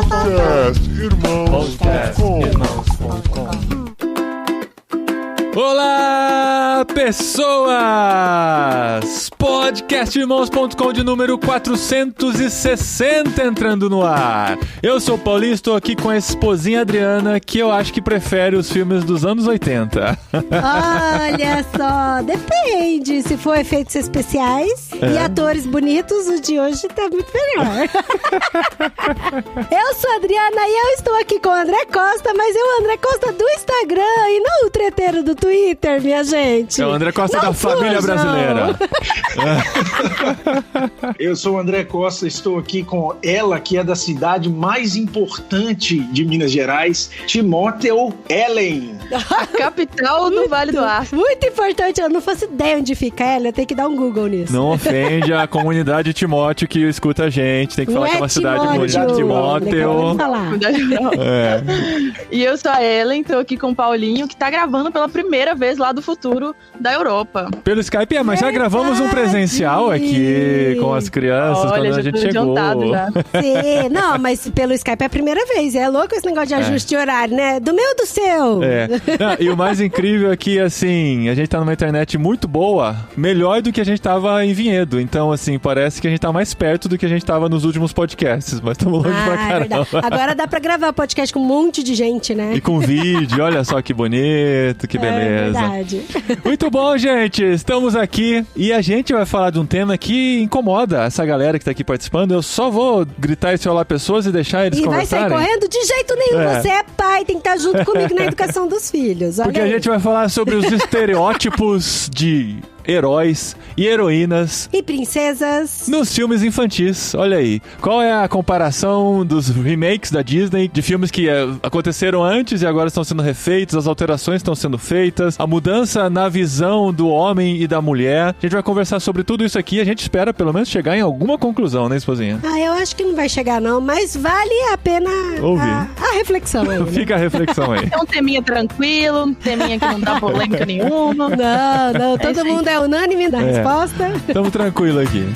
Podcastirmãos.com. Olá, pessoas! Podcastirmãos.com de número 460 entrando no ar. Eu sou o Paulinho, estou aqui com a esposinha Adriana, que eu acho que prefere os filmes dos anos 80. Olha só, depende. Se for efeitos especiais e atores bonitos, o de hoje tá muito melhor. Eu sou a Adriana e eu estou aqui com o André Costa, mas é o André Costa do Instagram e não o treteiro do Twitter, minha gente. É o André Costa da família brasileira. Eu sou o André Costa, estou aqui com ela, que é da cidade mais importante de Minas Gerais, Timóteo Ellen. A capital do Vale do Aço. Muito importante, eu não faço ideia onde fica ela, eu tenho que dar um Google nisso. Não ofende a comunidade Timóteo que escuta a gente, tem que falar que é uma cidade bonita. Timóteo. É. E eu sou a Ellen, tô aqui com o Paulinho, que tá gravando pela primeira vez lá do futuro da Europa. Pelo Skype, mas já gravamos um presencial aqui com as crianças. Olha, quando a gente chegou. Já. Sim, não, mas pelo Skype é a primeira vez. É louco esse negócio de ajuste de horário, né? Do meu, do seu. É. Não, e o mais incrível é que, assim, a gente tá numa internet muito boa, melhor do que a gente tava em Vinhedo. Então, assim, parece que a gente tá mais perto do que a gente tava nos últimos podcasts, mas estamos longe pra caramba. Agora dá pra gravar podcast com um monte de gente, né? E com vídeo, olha só que bonito, que beleza. É verdade. Muito bom, gente. Estamos aqui e a gente vai falar de um tema que incomoda essa galera que tá aqui participando. Eu só vou gritar esse olá pessoas e deixar eles conversarem. E vai sair correndo? De jeito nenhum. Você é pai, tem que estar junto comigo na educação dos filhos. Olha porque aí. A gente vai falar sobre os estereótipos de heróis e heroínas e princesas nos filmes infantis. Olha aí, qual é a comparação dos remakes da Disney, de filmes que aconteceram antes e agora estão sendo refeitos, as alterações estão sendo feitas, a mudança na visão do homem e da mulher. A gente vai conversar sobre tudo isso aqui e a gente espera pelo menos chegar em alguma conclusão, né, esposinha? Eu acho que não vai chegar não, mas vale a pena a reflexão aí, né? Fica a reflexão aí. É um teminha tranquilo, um teminha que não dá polêmica nenhuma. Não, todo mundo é unânime na resposta. Tamo tranquilo aqui.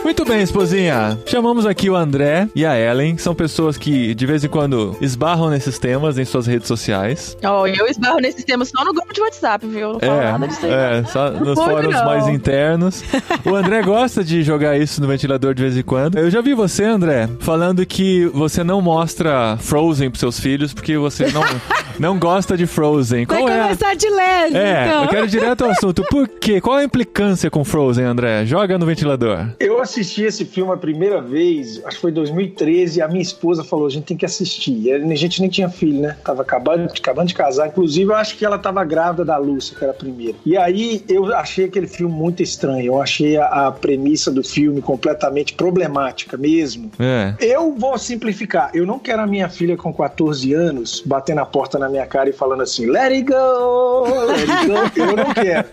Muito bem, esposinha. Chamamos aqui o André e a Ellen. São pessoas que, de vez em quando, esbarram nesses temas em suas redes sociais. Eu esbarro nesses temas só no grupo de WhatsApp, viu? Não falo nada disso aí. Só nos fóruns mais internos. O André gosta de jogar isso no ventilador de vez em quando. Eu já vi você, André, falando que você não mostra Frozen pros seus filhos porque você não gosta de Frozen. Vai começar de leve, então. Eu quero ir direto ao assunto. Por quê? Qual a implicância com Frozen, André? Joga no ventilador. Eu assisti esse filme a primeira vez, acho que foi em 2013, e a minha esposa falou, a gente tem que assistir. E a gente nem tinha filho, né? Tava acabando de casar. Inclusive, eu acho que ela tava grávida da Lúcia, que era a primeira. E aí, eu achei aquele filme muito estranho. Eu achei a premissa do filme completamente problemática mesmo. Eu vou simplificar. Eu não quero a minha filha com 14 anos batendo a porta na minha cara e falando assim, let it go, let it go. Eu não quero.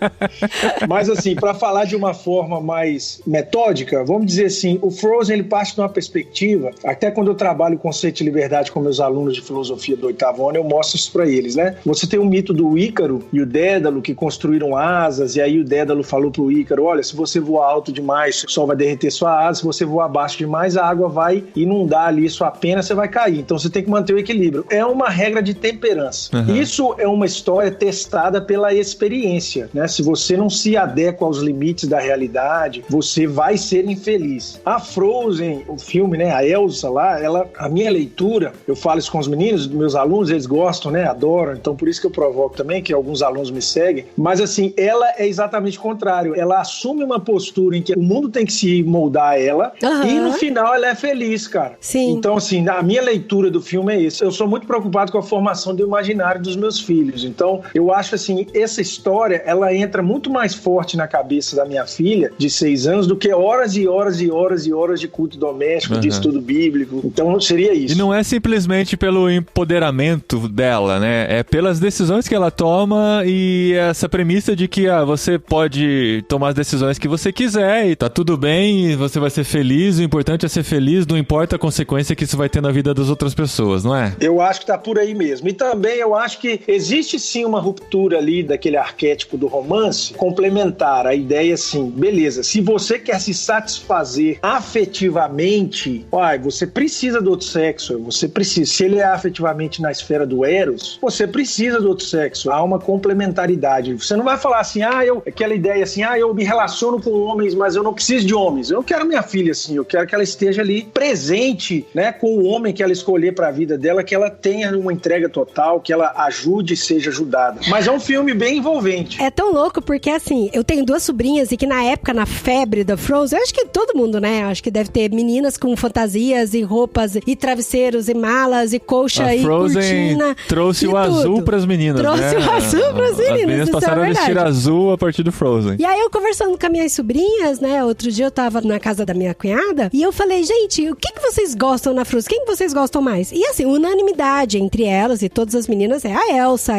Mas assim, pra falar de uma forma mais metódica, vamos dizer assim, o Frozen ele parte de uma perspectiva, até quando eu trabalho o conceito de liberdade com meus alunos de filosofia do 8º ano, eu mostro isso pra eles, né? Você tem o mito do Ícaro e o Dédalo que construíram asas, e aí o Dédalo falou pro Ícaro, olha, se você voar alto demais, o sol vai derreter sua asa, se você voar baixo demais, a água vai inundar ali sua pena, você vai cair. Então você tem que manter o equilíbrio. É uma regra de temperança. Isso é uma história testada pela experiência, né? Se você não se adequa aos limites da realidade, você vai ser infeliz. A Frozen, o filme, né? A Elsa lá, a minha leitura, eu falo isso com os meninos, meus alunos, eles gostam, né? Adoram, então por isso que eu provoco também, que alguns alunos me seguem, mas assim, ela é exatamente o contrário. Ela assume uma postura em que o mundo tem que se moldar a ela e no final ela é feliz, cara. Sim. Então assim, a minha leitura do filme é isso. Eu sou muito preocupado com a formação do imaginário dos meus filhos. Então, eu acho assim, essa história, ela entra muito mais forte na cabeça da minha filha, de 6 anos, do que horas e horas e horas e horas de culto doméstico, de estudo bíblico. Então seria isso. E não é simplesmente pelo empoderamento dela, né? É pelas decisões que ela toma e essa premissa de que você pode tomar as decisões que você quiser e tá tudo bem, e você vai ser feliz, o importante é ser feliz, não importa a consequência que isso vai ter na vida das outras pessoas, não é? Eu acho que tá por aí mesmo. E também eu acho que existe sim uma ruptura ali daquele arquétipo do romance, complementar a ideia assim, beleza, se você quer se satisfazer afetivamente, você precisa do outro sexo, você precisa. Se ele é afetivamente na esfera do Eros, você precisa do outro sexo. Há uma complementaridade. Você não vai falar assim, aquela ideia assim, eu me relaciono com homens, mas eu não preciso de homens. Eu não quero minha filha assim, eu quero que ela esteja ali presente, né, com o homem que ela escolher para a vida dela, que ela tenha uma entrega total, que ela ajude e seja ajudada. Mas é um filme bem envolvente. É tão louco porque, assim, eu tenho 2 sobrinhas e que na época, na febre da Frozen, eu acho que todo mundo, né, acho que deve ter meninas com fantasias e roupas e travesseiros e malas e colcha e Frozen cortina. Trouxe o azul pras meninas, trouxe o azul pras meninas. As meninas passaram a vestir azul a partir do Frozen. E aí eu conversando com as minhas sobrinhas, né, outro dia eu tava na casa da minha cunhada e eu falei, gente, o que vocês gostam na Frozen? Quem que vocês gostam mais? E assim, unanimidade entre elas e todas as meninas é a Elsa.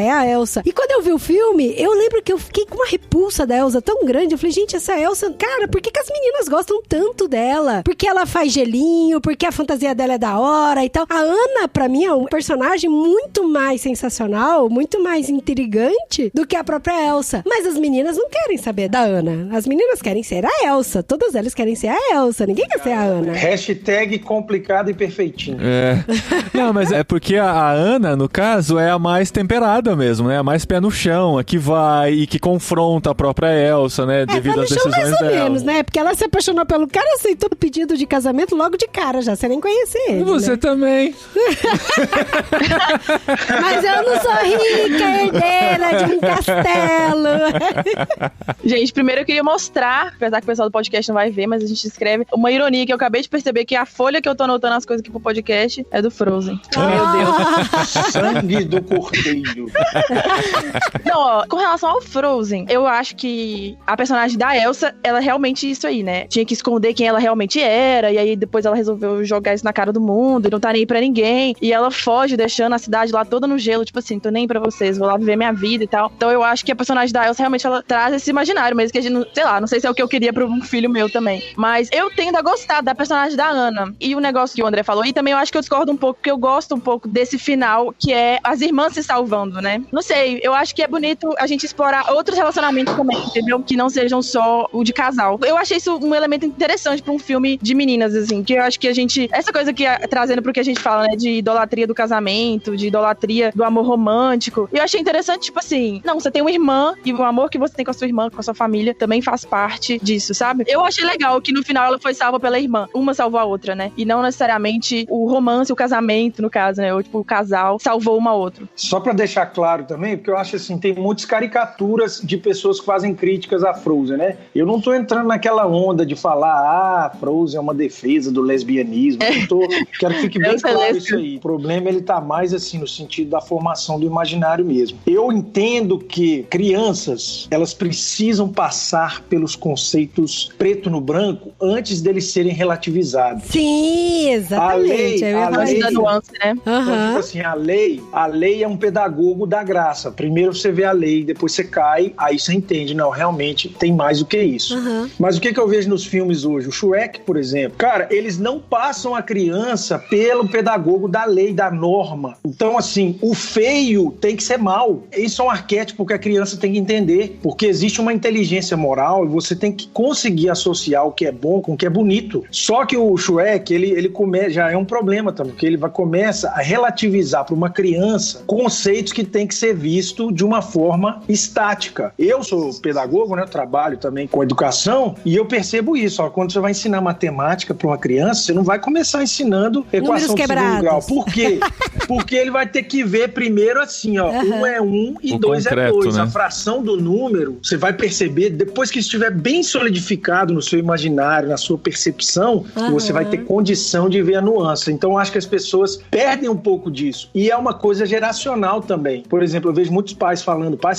E quando eu vi o filme, eu lembro que eu fiquei com uma repulsa da Elsa tão grande. Eu falei, gente, essa Elsa, cara, por que as meninas gostam tanto dela? Porque ela faz gelinho, porque a fantasia dela é da hora e tal. A Anna, pra mim, é um personagem muito mais sensacional, muito mais intrigante do que a própria Elsa. Mas as meninas não querem saber da Anna. As meninas querem ser a Elsa. Todas elas querem ser a Elsa. Ninguém quer ser a Anna. Hashtag complicado e perfeitinho. Não, mas é porque a Anna, no caso, é a mais temperada mesmo, né? A mais pé no chão, a que vai e que confronta a própria Elsa, né? Devido às decisões mais ou dela. Menos, né? Porque ela se apaixonou pelo cara, aceitou o pedido de casamento logo de cara, já sem nem conhecer ele. Você, né? Também. Mas eu não sou rica, herdeira de um castelo. Gente, primeiro eu queria mostrar, apesar que o pessoal do podcast não vai ver, mas a gente escreve uma ironia que eu acabei de perceber, que a folha que eu tô anotando as coisas aqui pro podcast é do Frozen. Meu Deus. Sangue do cordeiro. Não, com relação ao Frozen, eu acho que a personagem da Elsa, ela é realmente isso aí, né? Tinha que esconder quem ela realmente era, e aí depois ela resolveu jogar isso na cara do mundo, e não tá nem aí pra ninguém, e ela foge, deixando a cidade lá toda no gelo, tipo assim, tô nem pra vocês, vou lá viver minha vida e tal. Então eu acho que a personagem da Elsa realmente ela traz esse imaginário mesmo, que a gente, sei lá, não sei se é o que eu queria pra um filho meu também, mas eu tendo a gostar da personagem da Anna. E o negócio que o André falou, e também eu acho que eu discordo um pouco, porque eu gosto um pouco desse final, que é as irmãs se salvando, né? Não sei, eu acho que é bonito a gente explorar outros relacionamentos também, entendeu? Que não sejam só o de casal. Eu achei isso um elemento interessante pra um filme de meninas, assim, que eu acho que a gente, essa coisa que trazendo pro que a gente fala, né, de idolatria do casamento, de idolatria do amor romântico, eu achei interessante, tipo assim, não, você tem uma irmã, e o amor que você tem com a sua irmã, com a sua família, também faz parte disso, sabe? Eu achei legal que no final ela foi salva pela irmã, uma salvou a outra, né? E não necessariamente o romance, o casamento, no caso, né? Ou tipo, o casal salvou uma a outra. Só pra deixar claro também, porque eu acho assim, tem muitas caricaturas de pessoas que fazem críticas a Frozen, né? Eu não tô entrando naquela onda de falar, Frozen é uma defesa do lesbianismo. Quero que fique bem claro isso aí. O problema, ele tá mais assim, no sentido da formação do imaginário mesmo. Eu entendo que crianças, elas precisam passar pelos conceitos preto no branco antes deles serem relativizados. Sim, exatamente. A lei da nuance, né? Então, tipo assim, a lei é um pedagogo da graça. Primeiro você vê a lei, depois você cai, aí você entende, não, realmente tem mais do que isso. Mas o que eu vejo nos filmes hoje? O Shrek, por exemplo, cara, eles não passam a criança pelo pedagogo da lei, da norma. Então, assim, o feio tem que ser mal. Isso é um arquétipo que a criança tem que entender, porque existe uma inteligência moral e você tem que conseguir associar o que é bom com o que é bonito. Só que o Shrek, ele já é um problema também, porque ele começa a relativizar para uma criança conceitos que tem que ser visto de uma forma estática. Eu sou pedagogo, né? Eu trabalho também com educação e eu percebo isso. Ó, quando você vai ensinar matemática para uma criança, você não vai começar ensinando equação de segundo grau. Por quê? Porque ele vai ter que ver primeiro assim, ó, 1 é 1 e 2 é 2. Né? A fração do número, você vai perceber, depois que estiver bem solidificado no seu imaginário, na sua percepção, você vai ter condição de ver a nuance. Então, eu acho que as pessoas perdem um pouco disso. E é uma coisa geracional também. Por exemplo, eu vejo muitos pais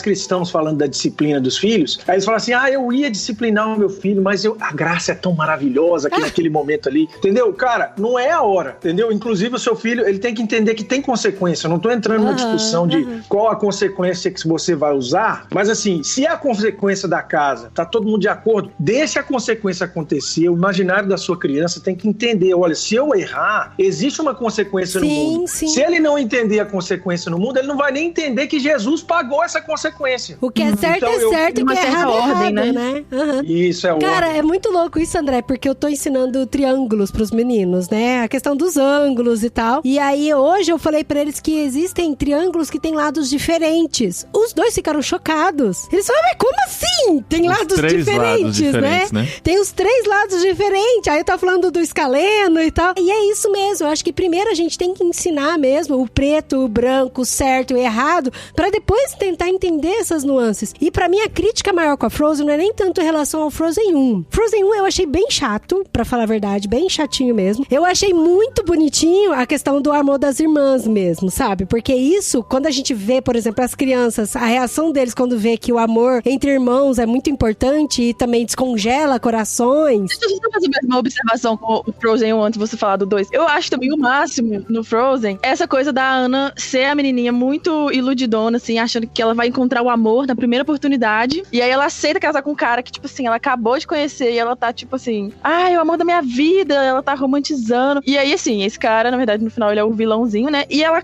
cristãos falando da disciplina dos filhos, aí eles falam assim, eu ia disciplinar o meu filho, mas a graça Márcia é tão maravilhosa aqui naquele momento ali, entendeu? Cara, não é a hora, entendeu? Inclusive o seu filho, ele tem que entender que tem consequência. Eu não tô entrando na discussão de qual a consequência que você vai usar, mas assim, se a consequência da casa, tá todo mundo de acordo, deixa a consequência acontecer. O imaginário da sua criança tem que entender, olha, se eu errar, existe uma consequência no mundo. Sim. Se ele não entender a consequência no mundo, ele não vai nem entender que Jesus pagou essa consequência. O que é certo então, é certo e o que é errado é errado, né? Isso é ordem. Cara, é muito louco isso, André, porque eu tô ensinando triângulos pros meninos, né? A questão dos ângulos e tal. E aí, hoje eu falei pra eles que existem triângulos que têm lados diferentes. Os dois ficaram chocados. Eles falaram, mas como assim? Tem lados diferentes, né? Tem os 3 lados diferentes. Aí eu tava falando do escaleno e tal. E é isso mesmo. Eu acho que primeiro a gente tem que ensinar mesmo o preto, o branco, o certo e o errado, pra depois tentar entender essas nuances. E pra mim, a crítica maior com a Frozen não é nem tanto em relação ao Frozen 1. Frozen 1 eu achei bem chato, pra falar a verdade, bem chatinho mesmo. Eu achei muito bonitinho a questão do amor das irmãs mesmo, sabe? Porque isso, quando a gente vê, por exemplo, as crianças, a reação deles quando vê que o amor entre irmãos é muito importante e também descongela corações. Deixa eu só fazer mais uma observação com o Frozen 1 antes de você falar do 2. Eu acho também o máximo no Frozen essa coisa da Anna ser a menininha muito iludidona, assim, achando que ela vai encontrar o amor na primeira oportunidade. E aí ela aceita casar com um cara que, tipo assim, ela acabou de conhecer e ela tá, tipo assim, é o amor da minha vida, ela tá romantizando. E aí, assim, esse cara, na verdade, no final, ele é o vilãozinho, né? E ela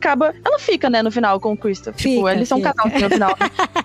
fica, né, no final com o Christopher. Tipo, eles são um casalzinho no final.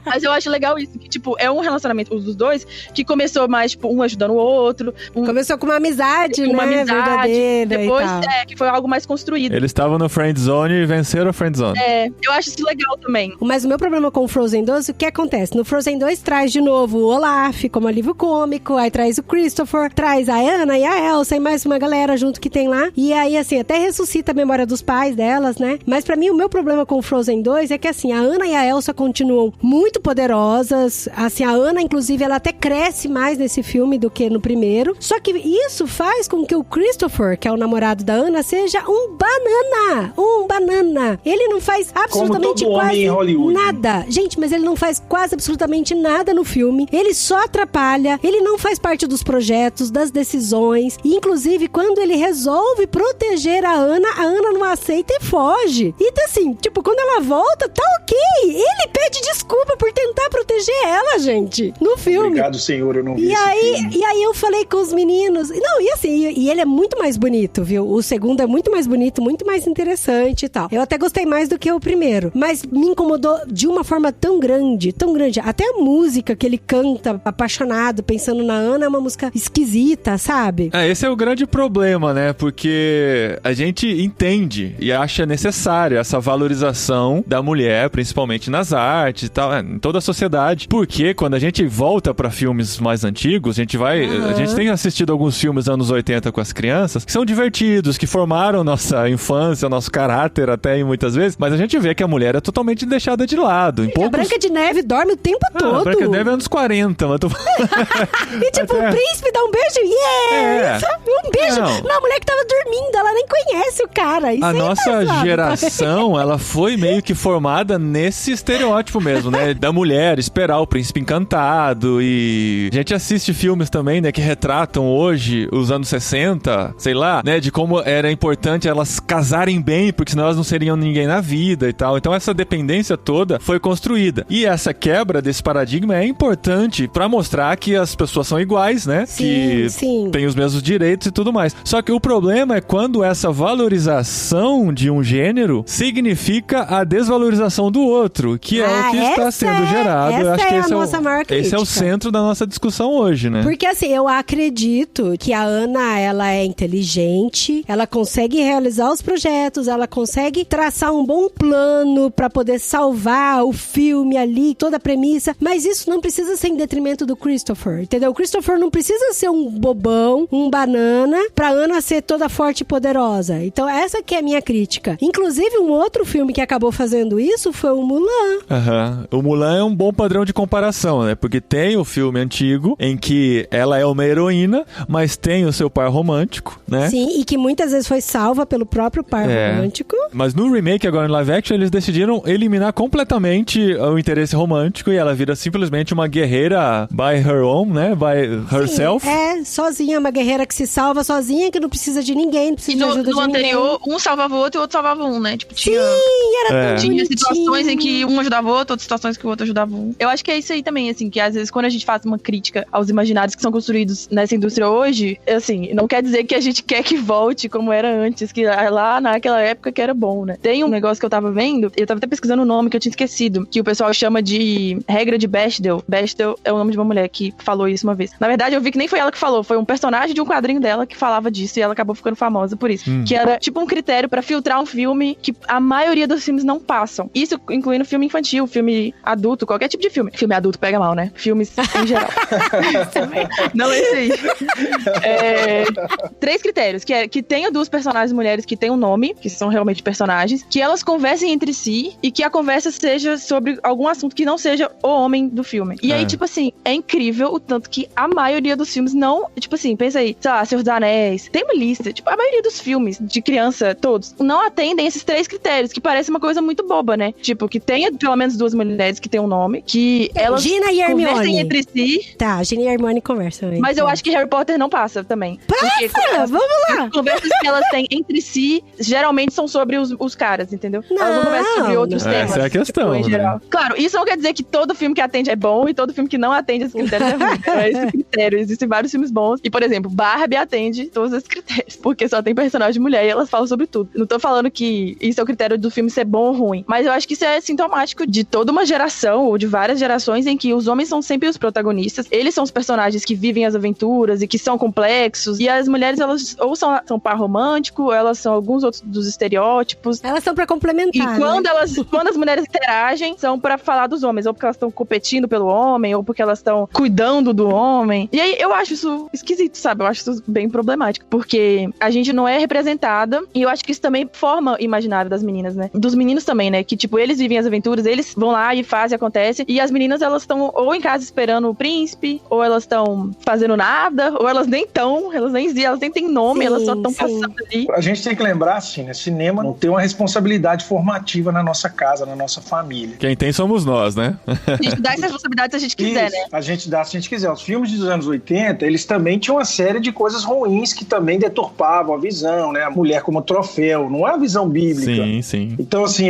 Mas eu acho legal isso, que, tipo, é um relacionamento dos dois que começou mais, tipo, um ajudando o outro. Começou com uma amizade, uma né? Amizade. Depois, que foi algo mais construído. Eles estavam no friend zone e venceram a friend zone. Eu acho isso legal também. Mas o meu problema com o Frozen 2, o que acontece? No Frozen 2 traz de novo o Olaf como alívio cômico, aí traz o Christopher, traz a Anna e a Elsa e mais uma galera junto que tem lá. E aí, assim, até ressuscita a memória dos pais delas, né? Mas pra mim, o meu problema com o Frozen 2 é que, assim, a Anna e a Elsa continuam muito poderosas. Assim, a Anna, inclusive, ela até cresce mais nesse filme do que no primeiro. Só que isso faz com que o Christopher, que é o namorado da Anna, seja um banana. Ele não faz absolutamente quase nada. Gente, mas ele não faz quase absolutamente nada no filme. Ele só atrapalha. Ele não faz parte dos projetos, das decisões. E, inclusive, quando ele resolve proteger a Anna não aceita e foge. E, assim, tipo, quando ela volta, tá ok. Ele pede desculpa por tentar proteger ela, gente, no filme. Obrigado, senhor, eu não vi E aí eu falei com os meninos... Não, e assim, e ele é muito mais bonito, viu? O segundo é muito mais bonito, muito mais interessante e tal. Eu até gostei mais do que o primeiro. Mas me incomodou de uma forma tão grande, tão grande. Até a música que ele canta, apaixonado, pensando na Anna, é uma música esquisita, sabe? Esse é o grande problema, né? Porque a gente entende e acha necessário essa valorização da mulher, principalmente nas artes e tal, em toda a sociedade. Porque quando a gente volta pra filmes mais antigos, a gente tem assistido alguns filmes anos 80 com as crianças, que são divertidos, que formaram nossa infância, nosso caráter até muitas vezes, mas a gente vê que a mulher é totalmente deixada de lado. A Branca de Neve dorme o tempo todo. A Branca de Neve é anos 40, mas tô... E tipo, o príncipe dá um beijo, um beijo. Não, a mulher que tava dormindo, ela nem conhece o cara. Isso a nossa geração, ela foi meio que formada nesse estereótipo mesmo, né? Da mulher esperar o príncipe encantado. E a gente assiste filmes também, né, que retratam hoje os anos 60, sei lá, né, de como era importante elas casarem bem, porque senão elas não seriam ninguém na vida e tal. Então essa dependência toda foi construída. E essa quebra desse paradigma é importante pra mostrar que as pessoas são iguais, né? Sim, que têm os mesmos direitos e tudo mais. Só que o problema é quando essa valorização de um gênero significa a desvalorização do outro, que é o que está sendo gerado. Eu acho que esse é o centro da nossa discussão hoje, né? Porque assim, eu acredito que a Anna, ela é inteligente, ela consegue realizar os projetos, ela consegue traçar um bom plano pra poder salvar o filme ali, toda a premissa, mas isso não precisa ser em detrimento do Christopher, entendeu? O Christopher não precisa ser um bobão, um banana, pra Anna ser toda forte e poderosa. Então essa que é a minha crítica. Inclusive, um outro filme que acabou fazendo isso foi o Mulan. O Mulan é um bom padrão padrão de comparação, né? Porque tem o filme antigo, em que ela é uma heroína, mas tem o seu par romântico, né? Sim, e que muitas vezes foi salva pelo próprio par romântico. Mas no remake, agora em live action, eles decidiram eliminar completamente o interesse romântico e ela vira simplesmente uma guerreira by her own, né? By herself. Sim, sozinha, uma guerreira que se salva sozinha, que não precisa de ninguém, não precisa de ajuda de ninguém. E no anterior, um salvava o outro e o outro salvava um, né? Tipo, Sim, era tão tinha situações em que um ajudava o outro, outras situações que o outro ajudava um. Eu acho que é isso aí também, assim, que às vezes quando a gente faz uma crítica aos imaginários que são construídos nessa indústria hoje, assim, não quer dizer que a gente quer que volte como era antes, que lá naquela época que era bom, né? Tem um negócio que eu tava vendo, eu tava até pesquisando o nome que eu tinha esquecido, que o pessoal chama de regra de Bechdel. Bechdel é o nome de uma mulher que falou isso uma vez. Na verdade, eu vi que nem foi ela que falou, foi um personagem de um quadrinho dela que falava disso e ela acabou ficando famosa por isso. Que era tipo um critério pra filtrar um filme que a maioria dos filmes não passam. Isso incluindo filme infantil, filme adulto, qualquer tipo de filme. Filme adulto pega mal, né? Filmes em geral. Não é isso aí. 3 critérios, que tenha 2 personagens mulheres que tenham nome, que são realmente personagens, que elas conversem entre si e que a conversa seja sobre algum assunto que não seja o homem do filme. E aí, tipo assim, é incrível o tanto que a maioria dos filmes não... Tipo assim, pensa aí, sei lá, Senhor dos Anéis, tem uma lista, tipo, a maioria dos filmes de criança, todos, não atendem esses 3 critérios, que parece uma coisa muito boba, né? Tipo, que tenha pelo menos 2 mulheres que tenham um nome, que elas Gina e Hermione conversem entre si. Tá, Gina e Hermione conversam aí. Mas eu acho que Harry Potter não passa também. Passa! Vamos lá! As conversas que elas têm entre si, geralmente são sobre os caras, entendeu? Elas não conversam sobre outros temas. Essa é a questão, tipo, em geral. Né? Claro, isso não quer dizer que todo filme que atende é bom e todo filme que não atende esses critérios é ruim. Não é esse critério. Existem vários filmes bons. E, por exemplo, Barbie atende todos esses critérios. Porque só tem personagem mulher e elas falam sobre tudo. Não tô falando que isso é o critério do filme ser bom ou ruim. Mas eu acho que isso é sintomático de toda uma geração, ou de várias gerações, em que os homens são sempre os protagonistas. Eles são os personagens que vivem as aventuras e que são complexos. E as mulheres, elas ou são par romântico, ou elas são alguns outros dos estereótipos. Elas são pra complementar. E quando as mulheres interagem, são pra falar dos homens. Ou porque elas estão competindo pelo homem, ou porque elas estão cuidando do homem. E aí eu acho isso esquisito, sabe? Eu acho isso bem problemático. Porque a gente não é representada. E eu acho que isso também forma o imaginário das meninas, né? Dos meninos também, né? Que, tipo, eles vivem as aventuras, eles vão lá e fazem, acontece. E as meninas, elas estão ou em casa esperando o príncipe, ou elas estão fazendo nada, ou elas nem estão, elas nem têm nome, elas só estão passando ali. A gente tem que lembrar, assim, né? Cinema não tem uma responsabilidade formativa na nossa casa, na nossa família. Quem tem somos nós, né? A gente dá essa responsabilidade se a gente quiser, isso, né? A gente dá se a gente quiser. Os filmes dos anos 80, eles também tinham uma série de coisas ruins que também deturpavam a visão, né? A mulher como troféu, não é a visão bíblica. Sim, sim. Então, assim,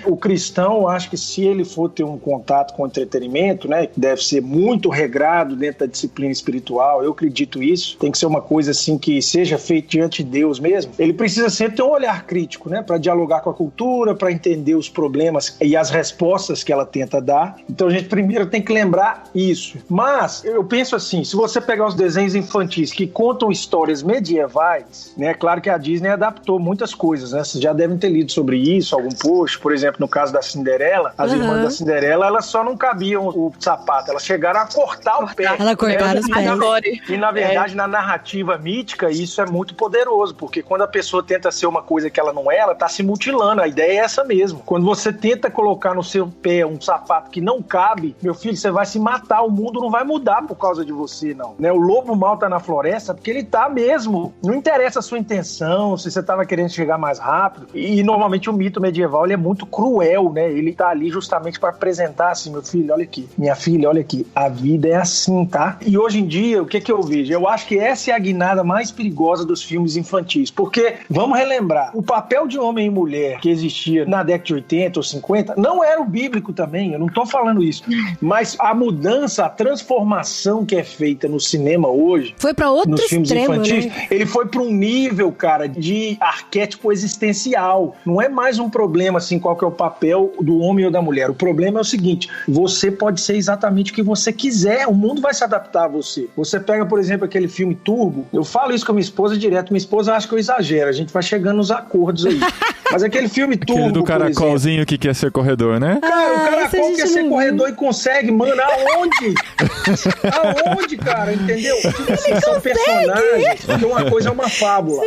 o cristão, acho que se ele for ter um contato com o entretenimento, né? Que deve ser muito regrado dentro da disciplina espiritual, eu acredito isso, tem que ser uma coisa, assim, que seja feita diante de Deus mesmo. Ele precisa sempre ter um olhar crítico, né? Para dialogar com a cultura, para entender os problemas e as respostas que ela tenta dar. Então, a gente primeiro tem que lembrar isso. Mas, eu penso assim, se você pegar os desenhos infantis que contam histórias medievais, né? Claro que a Disney adaptou muitas coisas, né? Vocês já devem ter lido sobre isso, algum post, por exemplo, no caso da Cinderela, as irmãs da Cinderela, elas só não cabiam o sapato, elas chegaram a cortar o pé. Ela cortaram os pés. E, na verdade, na narrativa mítica, isso é muito poderoso, porque quando a pessoa tenta ser uma coisa que ela não é, ela tá se mutilando. A ideia é essa mesmo. Quando você tenta colocar no seu pé um sapato que não cabe, meu filho, você vai se matar. O mundo não vai mudar por causa de você, não. Né? O lobo mau tá na floresta porque ele tá mesmo. Não interessa a sua intenção, se você tava querendo chegar mais rápido. E, normalmente, o mito medieval, ele é muito cruel, né? Ele tá ali justamente para apresentar assim, meu filho, olha aqui. Minha filha, olha aqui. A vida é assim, tá? E hoje em dia, o que eu vejo? Eu acho que essa é a guinada mais perigosa dos filmes infantis. Porque, vamos relembrar, o papel de homem e mulher que existia na década de 80 ou 50 não era o bíblico também, eu não tô falando isso. Mas a mudança, a transformação que é feita no cinema hoje, foi para outro nos filmes extremo, infantis, né? Ele foi para um nível, cara, de arquétipo existencial. Não é mais um problema, assim, qual que é o papel do homem ou da mulher. O problema é o seguinte, você pode ser exatamente o que você quiser, o mundo vai se adaptar a você. Você pega, por exemplo, aquele filme Turbo, eu falo isso com a minha esposa direto, minha esposa acha que eu exagero, a gente vai chegando nos acordos aí. Mas aquele filme Turbo, aquele do caracolzinho que quer ser corredor, né? Cara, o caracol quer ser corredor e consegue, mano, aonde? Aonde, cara, entendeu? São personagens, porque uma coisa é uma fábula.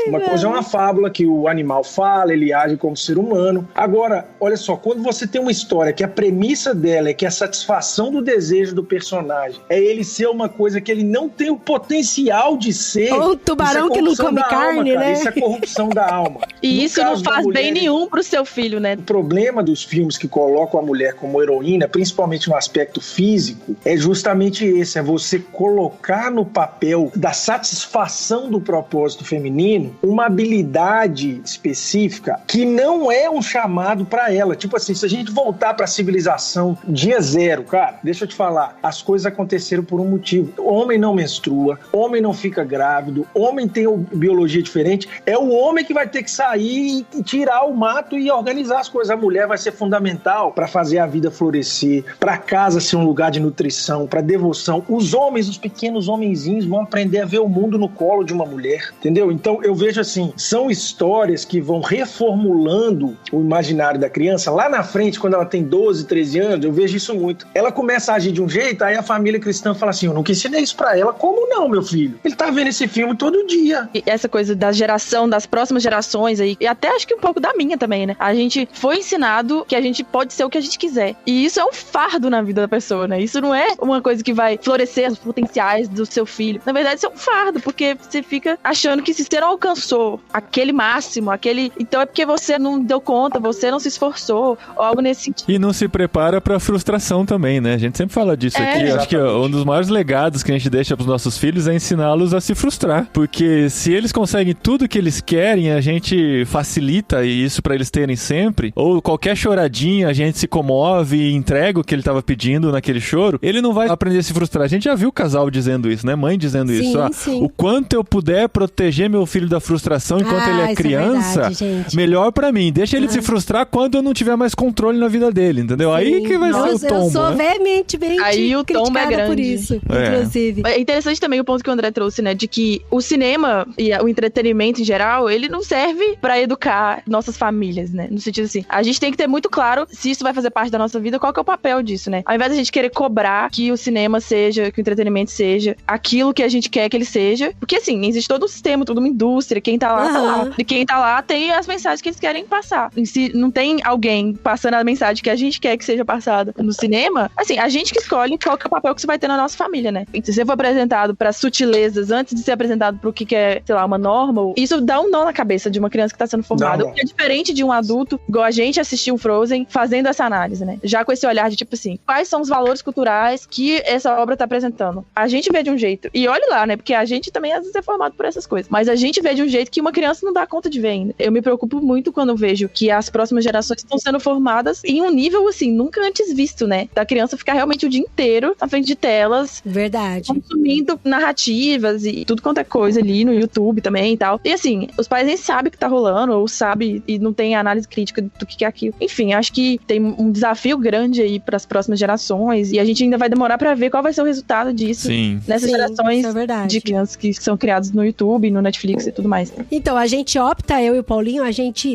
Uma coisa é uma fábula que o animal fala, ele age como ser humano. Agora, olha só, quando você tem uma história que a premissa dela é que a satisfação do desejo do personagem é ele ser uma coisa que ele não tem o potencial de ser. Ou um tubarão que não come carne, alma, né? Isso é corrupção da alma. E isso não faz bem nenhum pro seu filho, né? O problema dos filmes que colocam a mulher como heroína, principalmente no aspecto físico, é justamente esse, é você colocar no papel da satisfação do propósito feminino uma habilidade específica que não é um chamado pra ela. Tipo assim, se a gente voltar pra civilização dia zero, cara, deixa eu te falar, as coisas aconteceram por um motivo. O homem não menstrua, homem não fica grávido, homem tem biologia diferente, é o homem que vai ter que sair e tirar o mato e organizar as coisas. A mulher vai ser fundamental pra fazer a vida florescer, pra casa ser um lugar de nutrição, pra devoção. Os homens, os pequenos homenzinhos vão aprender a ver o mundo no colo de uma mulher, entendeu? Então eu vejo assim, são histórias que vão reformulando o imaginário da criança. Lá na frente, quando ela tem 12, 13 anos, eu vejo isso muito. Ela começa a agir de um jeito, aí a família cristã fala assim, eu nunca ensinei isso pra ela. Como não, meu filho? Ele tá vendo esse filme todo dia. E essa coisa da geração, das próximas gerações aí, e até acho que um pouco da minha também, né? A gente foi ensinado que a gente pode ser o que a gente quiser. E isso é um fardo na vida da pessoa, né? Isso não é uma coisa que vai florescer os potenciais do seu filho. Na verdade, isso é um fardo, porque você fica achando que se você não alcançou aquele máximo, então é porque você não deu conta, você não se esforçou, ou algo nesse sentido. E não se prepara pra frustração também, né? A gente sempre fala disso aqui. Exatamente. Acho que um dos maiores legados que a gente deixa pros nossos filhos é ensiná-los a se frustrar. Porque se eles conseguem tudo que eles querem, a gente facilita isso pra eles terem sempre, ou qualquer choradinha a gente se comove e entrega o que ele tava pedindo naquele choro, ele não vai aprender a se frustrar. A gente já viu o casal dizendo isso, né? Mãe dizendo Sim, isso. sim. O quanto eu puder proteger meu filho da frustração enquanto ele é isso criança, verdade, gente. melhor pra mim. Deixa ele se frustrar quando eu não tiver mais controle na vida dele, entendeu? Aí que vai ser o tombo, Eu sou né? veemente Aí o tombo é criticada grande. por isso, inclusive. É interessante também o ponto que o André trouxe, né? De que o cinema e o entretenimento em geral, ele não serve pra educar nossas famílias, né? No sentido assim, a gente tem que ter muito claro se isso vai fazer parte da nossa vida, qual que é o papel disso, né? Ao invés da gente querer cobrar que o cinema seja, que o entretenimento seja aquilo que a gente quer que ele seja, porque assim, existe todo um sistema, toda uma indústria, quem tá lá, tá lá. E quem tá lá tem as mensagens que eles querem passar. E se não tem alguém passando a mensagem que a gente quer que seja passada no cinema, assim, a gente que escolhe qual que é o papel que você vai ter na nossa família, né? E se você for apresentado para sutilezas antes de ser apresentado pro que é, sei lá, uma norma, isso dá um nó na cabeça de uma criança que tá sendo formada. O que é diferente de um adulto, igual a gente assistir um Frozen, fazendo essa análise, né? Já com esse olhar de tipo assim, quais são os valores culturais que essa obra tá apresentando? A gente vê de um jeito. E olha lá, né? Porque a gente também às vezes é formado por essas coisas. Mas a gente vê de um jeito que uma criança não dá conta de ver ainda. Eu me preocupo muito quando eu vejo que as próximas gerações estão sendo formadas em um nível, assim, nunca antes visto, né? Da criança ficar realmente o dia inteiro na frente de telas. Verdade. Consumindo narrativas e tudo quanto é coisa ali no YouTube também e tal. E assim, os pais nem sabem o que tá rolando, ou sabem e não tem análise crítica do que é aquilo. Enfim, acho que tem um desafio grande aí pras próximas gerações e a gente ainda vai demorar pra ver qual vai ser o resultado disso. Sim. Nessas gerações de crianças que são criadas no YouTube, no Netflix e tudo mais. Então, a gente opta, eu e o Paulinho,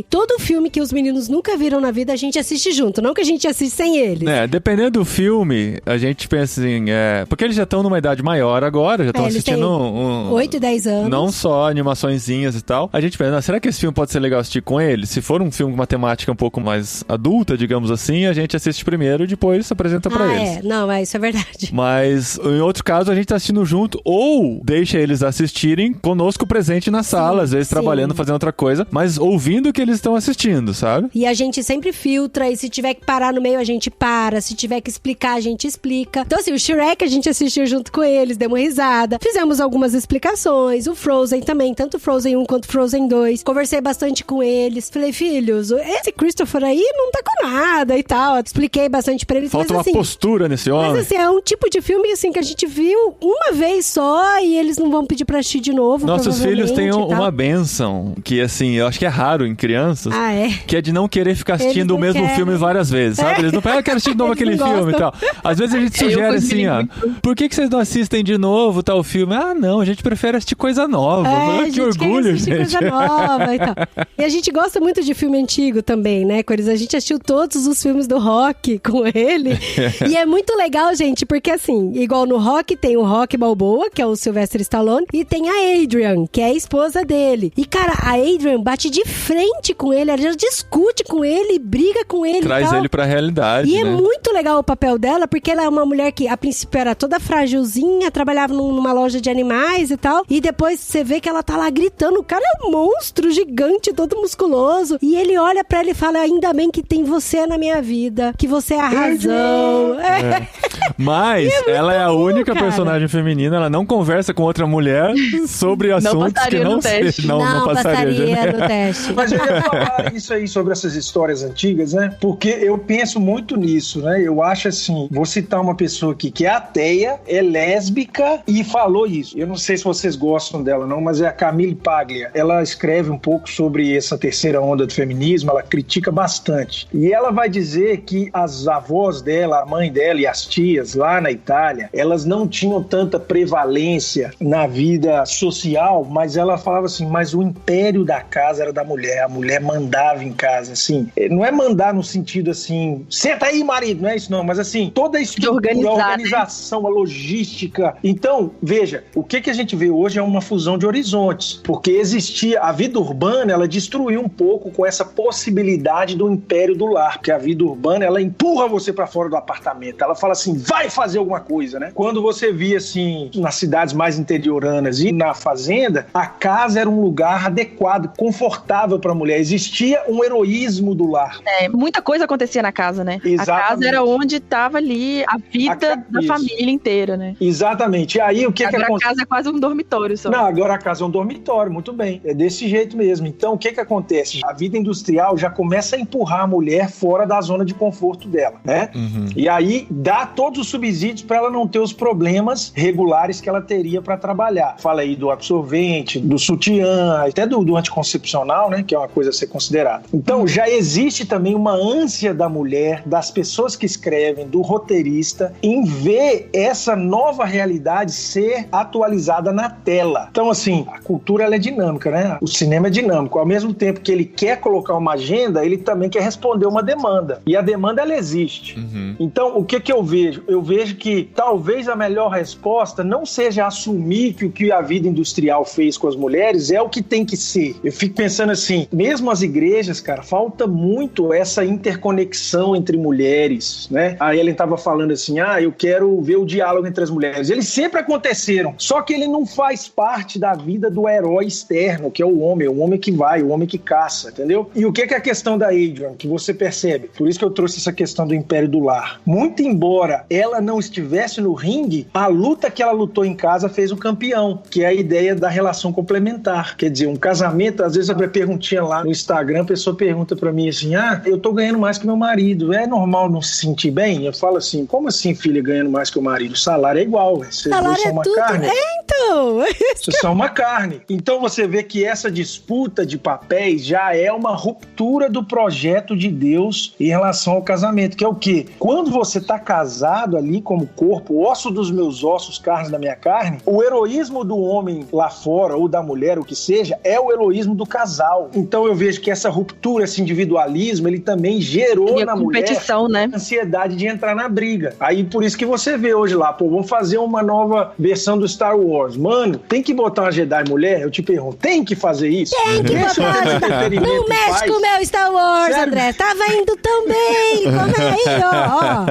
todo filme que os meninos nunca viram na vida, a gente assiste junto, não que a gente assiste sem eles. Dependendo do filme, a gente pensa assim, porque eles já estão numa idade maior agora, já estão assistindo 8 e 10 anos. Não só animaçõezinhas e tal. A gente pensa, será que esse filme pode ser legal assistir com eles? Se for um filme com uma temática um pouco mais adulta, digamos assim, a gente assiste primeiro e depois apresenta pra eles. Não, isso é verdade. Mas, em outro caso, a gente tá assistindo junto ou deixa eles assistirem conosco presente na sala, às vezes trabalhando, fazendo outra coisa, mas ouvindo o que eles estão assistindo, sabe? E a gente sempre filtra, e se tiver que parar no meio, a gente para, se tiver que explicar, a gente explica. Então assim, o Shrek a gente assistiu junto com eles, deu uma risada, fizemos algumas explicações, o Frozen também, tanto Frozen 1 quanto Frozen 2, conversei bastante com eles, falei, filhos, esse Christopher aí não tá com nada e tal, expliquei bastante pra eles. Falta mas, uma assim, postura nesse homem. Mas assim, é um tipo de filme assim que a gente viu uma vez só e eles não vão pedir pra assistir de novo. Nossos filhos têm uma bênção que, assim, eu acho que é raro em crianças, que é de não querer ficar assistindo o mesmo filme várias vezes, sabe? Eles não pedem, quero assistir de novo aquele filme e tal. Às vezes a gente sugere assim, por que vocês não assistem de novo tal filme? Não, a gente prefere assistir coisa nova. Que orgulho, gente. Coisa nova e tal. E a gente gosta muito de filme antigo também, né? A gente assistiu todos os filmes do Rock com ele. E é muito legal, gente, porque assim, igual no Rock, tem o Rock Balboa, que é o Sylvester Stallone, e tem a Adrian, que é a esposa dele. E, cara, a Adrian bate de frente com ele, ela já discute com ele, briga com ele. Traz ele pra realidade. verdade, E né? é muito legal o papel dela, porque ela é uma mulher que a princípio era toda frágilzinha, trabalhava numa loja de animais e tal, e depois você vê que ela tá lá gritando, o cara é um monstro gigante, todo musculoso, e ele olha pra ela e fala, ainda bem que tem você na minha vida, que você é a razão. Mas ela é a única cara. personagem feminina, ela não conversa com outra mulher sobre assuntos que passaria não no teste. não passaria no teste. Mas eu ia falar isso aí sobre essas histórias antigas, né? Porque eu penso muito nisso, né? Eu acho assim, vou citar uma pessoa aqui que é ateia, é lésbica e falou isso. Eu não sei se vocês gostam dela não, mas é a Camille Paglia. Ela escreve um pouco sobre essa terceira onda do feminismo, ela critica bastante. E ela vai dizer que as avós dela, a mãe dela e as tias lá na Itália, elas não tinham tanta prevalência na vida social, mas ela falava assim, mas o império da casa era da mulher, a mulher mandava em casa, assim. Não é mandar no sentido assim, senta aí, marido, não é isso não, mas assim, toda a estrutura, a organização, a logística. Então, veja, o que a gente vê hoje é uma fusão de horizontes, porque existia, a vida urbana, ela destruiu um pouco com essa possibilidade do império do lar, porque a vida urbana, ela empurra você pra fora do apartamento, ela fala assim, vai fazer alguma coisa, né? Quando você via assim, nas cidades mais interioranas e na fazenda, a casa era um lugar adequado, confortável pra mulher, existia um heroísmo do lar. Muita coisa acontecia na casa, né? Exatamente. A casa era onde tava ali a vida da família inteira, né? Exatamente. E aí, o que agora acontece? A casa é quase um dormitório só. Não, agora a casa é um dormitório, muito bem. É desse jeito mesmo. Então, o que acontece? A vida industrial já começa a empurrar a mulher fora da zona de conforto dela, né? Uhum. E aí, dá todos os subsídios para ela não ter os problemas regulares que ela teria para trabalhar. Fala aí do absorvente, do sutiã, até do anticoncepcional, né? Que é uma coisa a ser considerada. Então, já existe também uma ânsia da mulher, das pessoas que escrevem, do roteirista, em ver essa nova realidade ser atualizada na tela. Então, assim, a cultura ela é dinâmica, né? O cinema é dinâmico. Ao mesmo tempo que ele quer colocar uma agenda, ele também quer responder uma demanda. E a demanda, ela existe. Uhum. Então, o que eu vejo? Eu vejo que talvez a melhor resposta não seja assumir que o que a vida industrial fez com as mulheres é o que tem que ser. Eu fico pensando assim, mesmo as igrejas, cara, falta muito essa interconexão entre mulheres, né? A Ellen estava falando assim, eu quero ver o diálogo entre as mulheres. Eles sempre aconteceram, só que ele não faz parte da vida do herói externo, que é o homem que vai, o homem que caça, entendeu? E o que é a questão da Adrian, que você percebe? Por isso que eu trouxe essa questão do império do lar. Muito embora ela não estivesse no ringue, a luta que ela lutou em casa fez o campeão, que é a ideia da relação complementar. Quer dizer, um casamento, às vezes a perguntinha lá no Instagram, a pessoa pergunta pra mim assim, eu tô ganhando mais que meu marido, é normal não se sentir bem? Eu falo assim, como assim, filha, ganhando mais que o marido? O salário é igual, vocês dois são uma carne. Então! Vocês são uma carne. Então você vê que essa disputa de papéis já é uma ruptura do projeto de Deus em relação ao casamento, que é o quê? Quando você tá casado ali como corpo, osso dos meus ossos, carne da minha carne, o heroísmo do homem lá fora, ou da mulher, o que seja, é o heroísmo do casal. Então eu vejo que essa ruptura, esse individualismo, ele também gerou na competição, mulher né? ansiedade de entrar na briga. Aí por isso que você vê hoje lá, vamos fazer uma nova versão do Star Wars. Mano, tem que botar uma Jedi mulher? Eu te pergunto, tem que fazer isso? Tem que botar. Não mexe com o meu Star Wars, sério? André. Tava indo tão bem. Como aí, ó.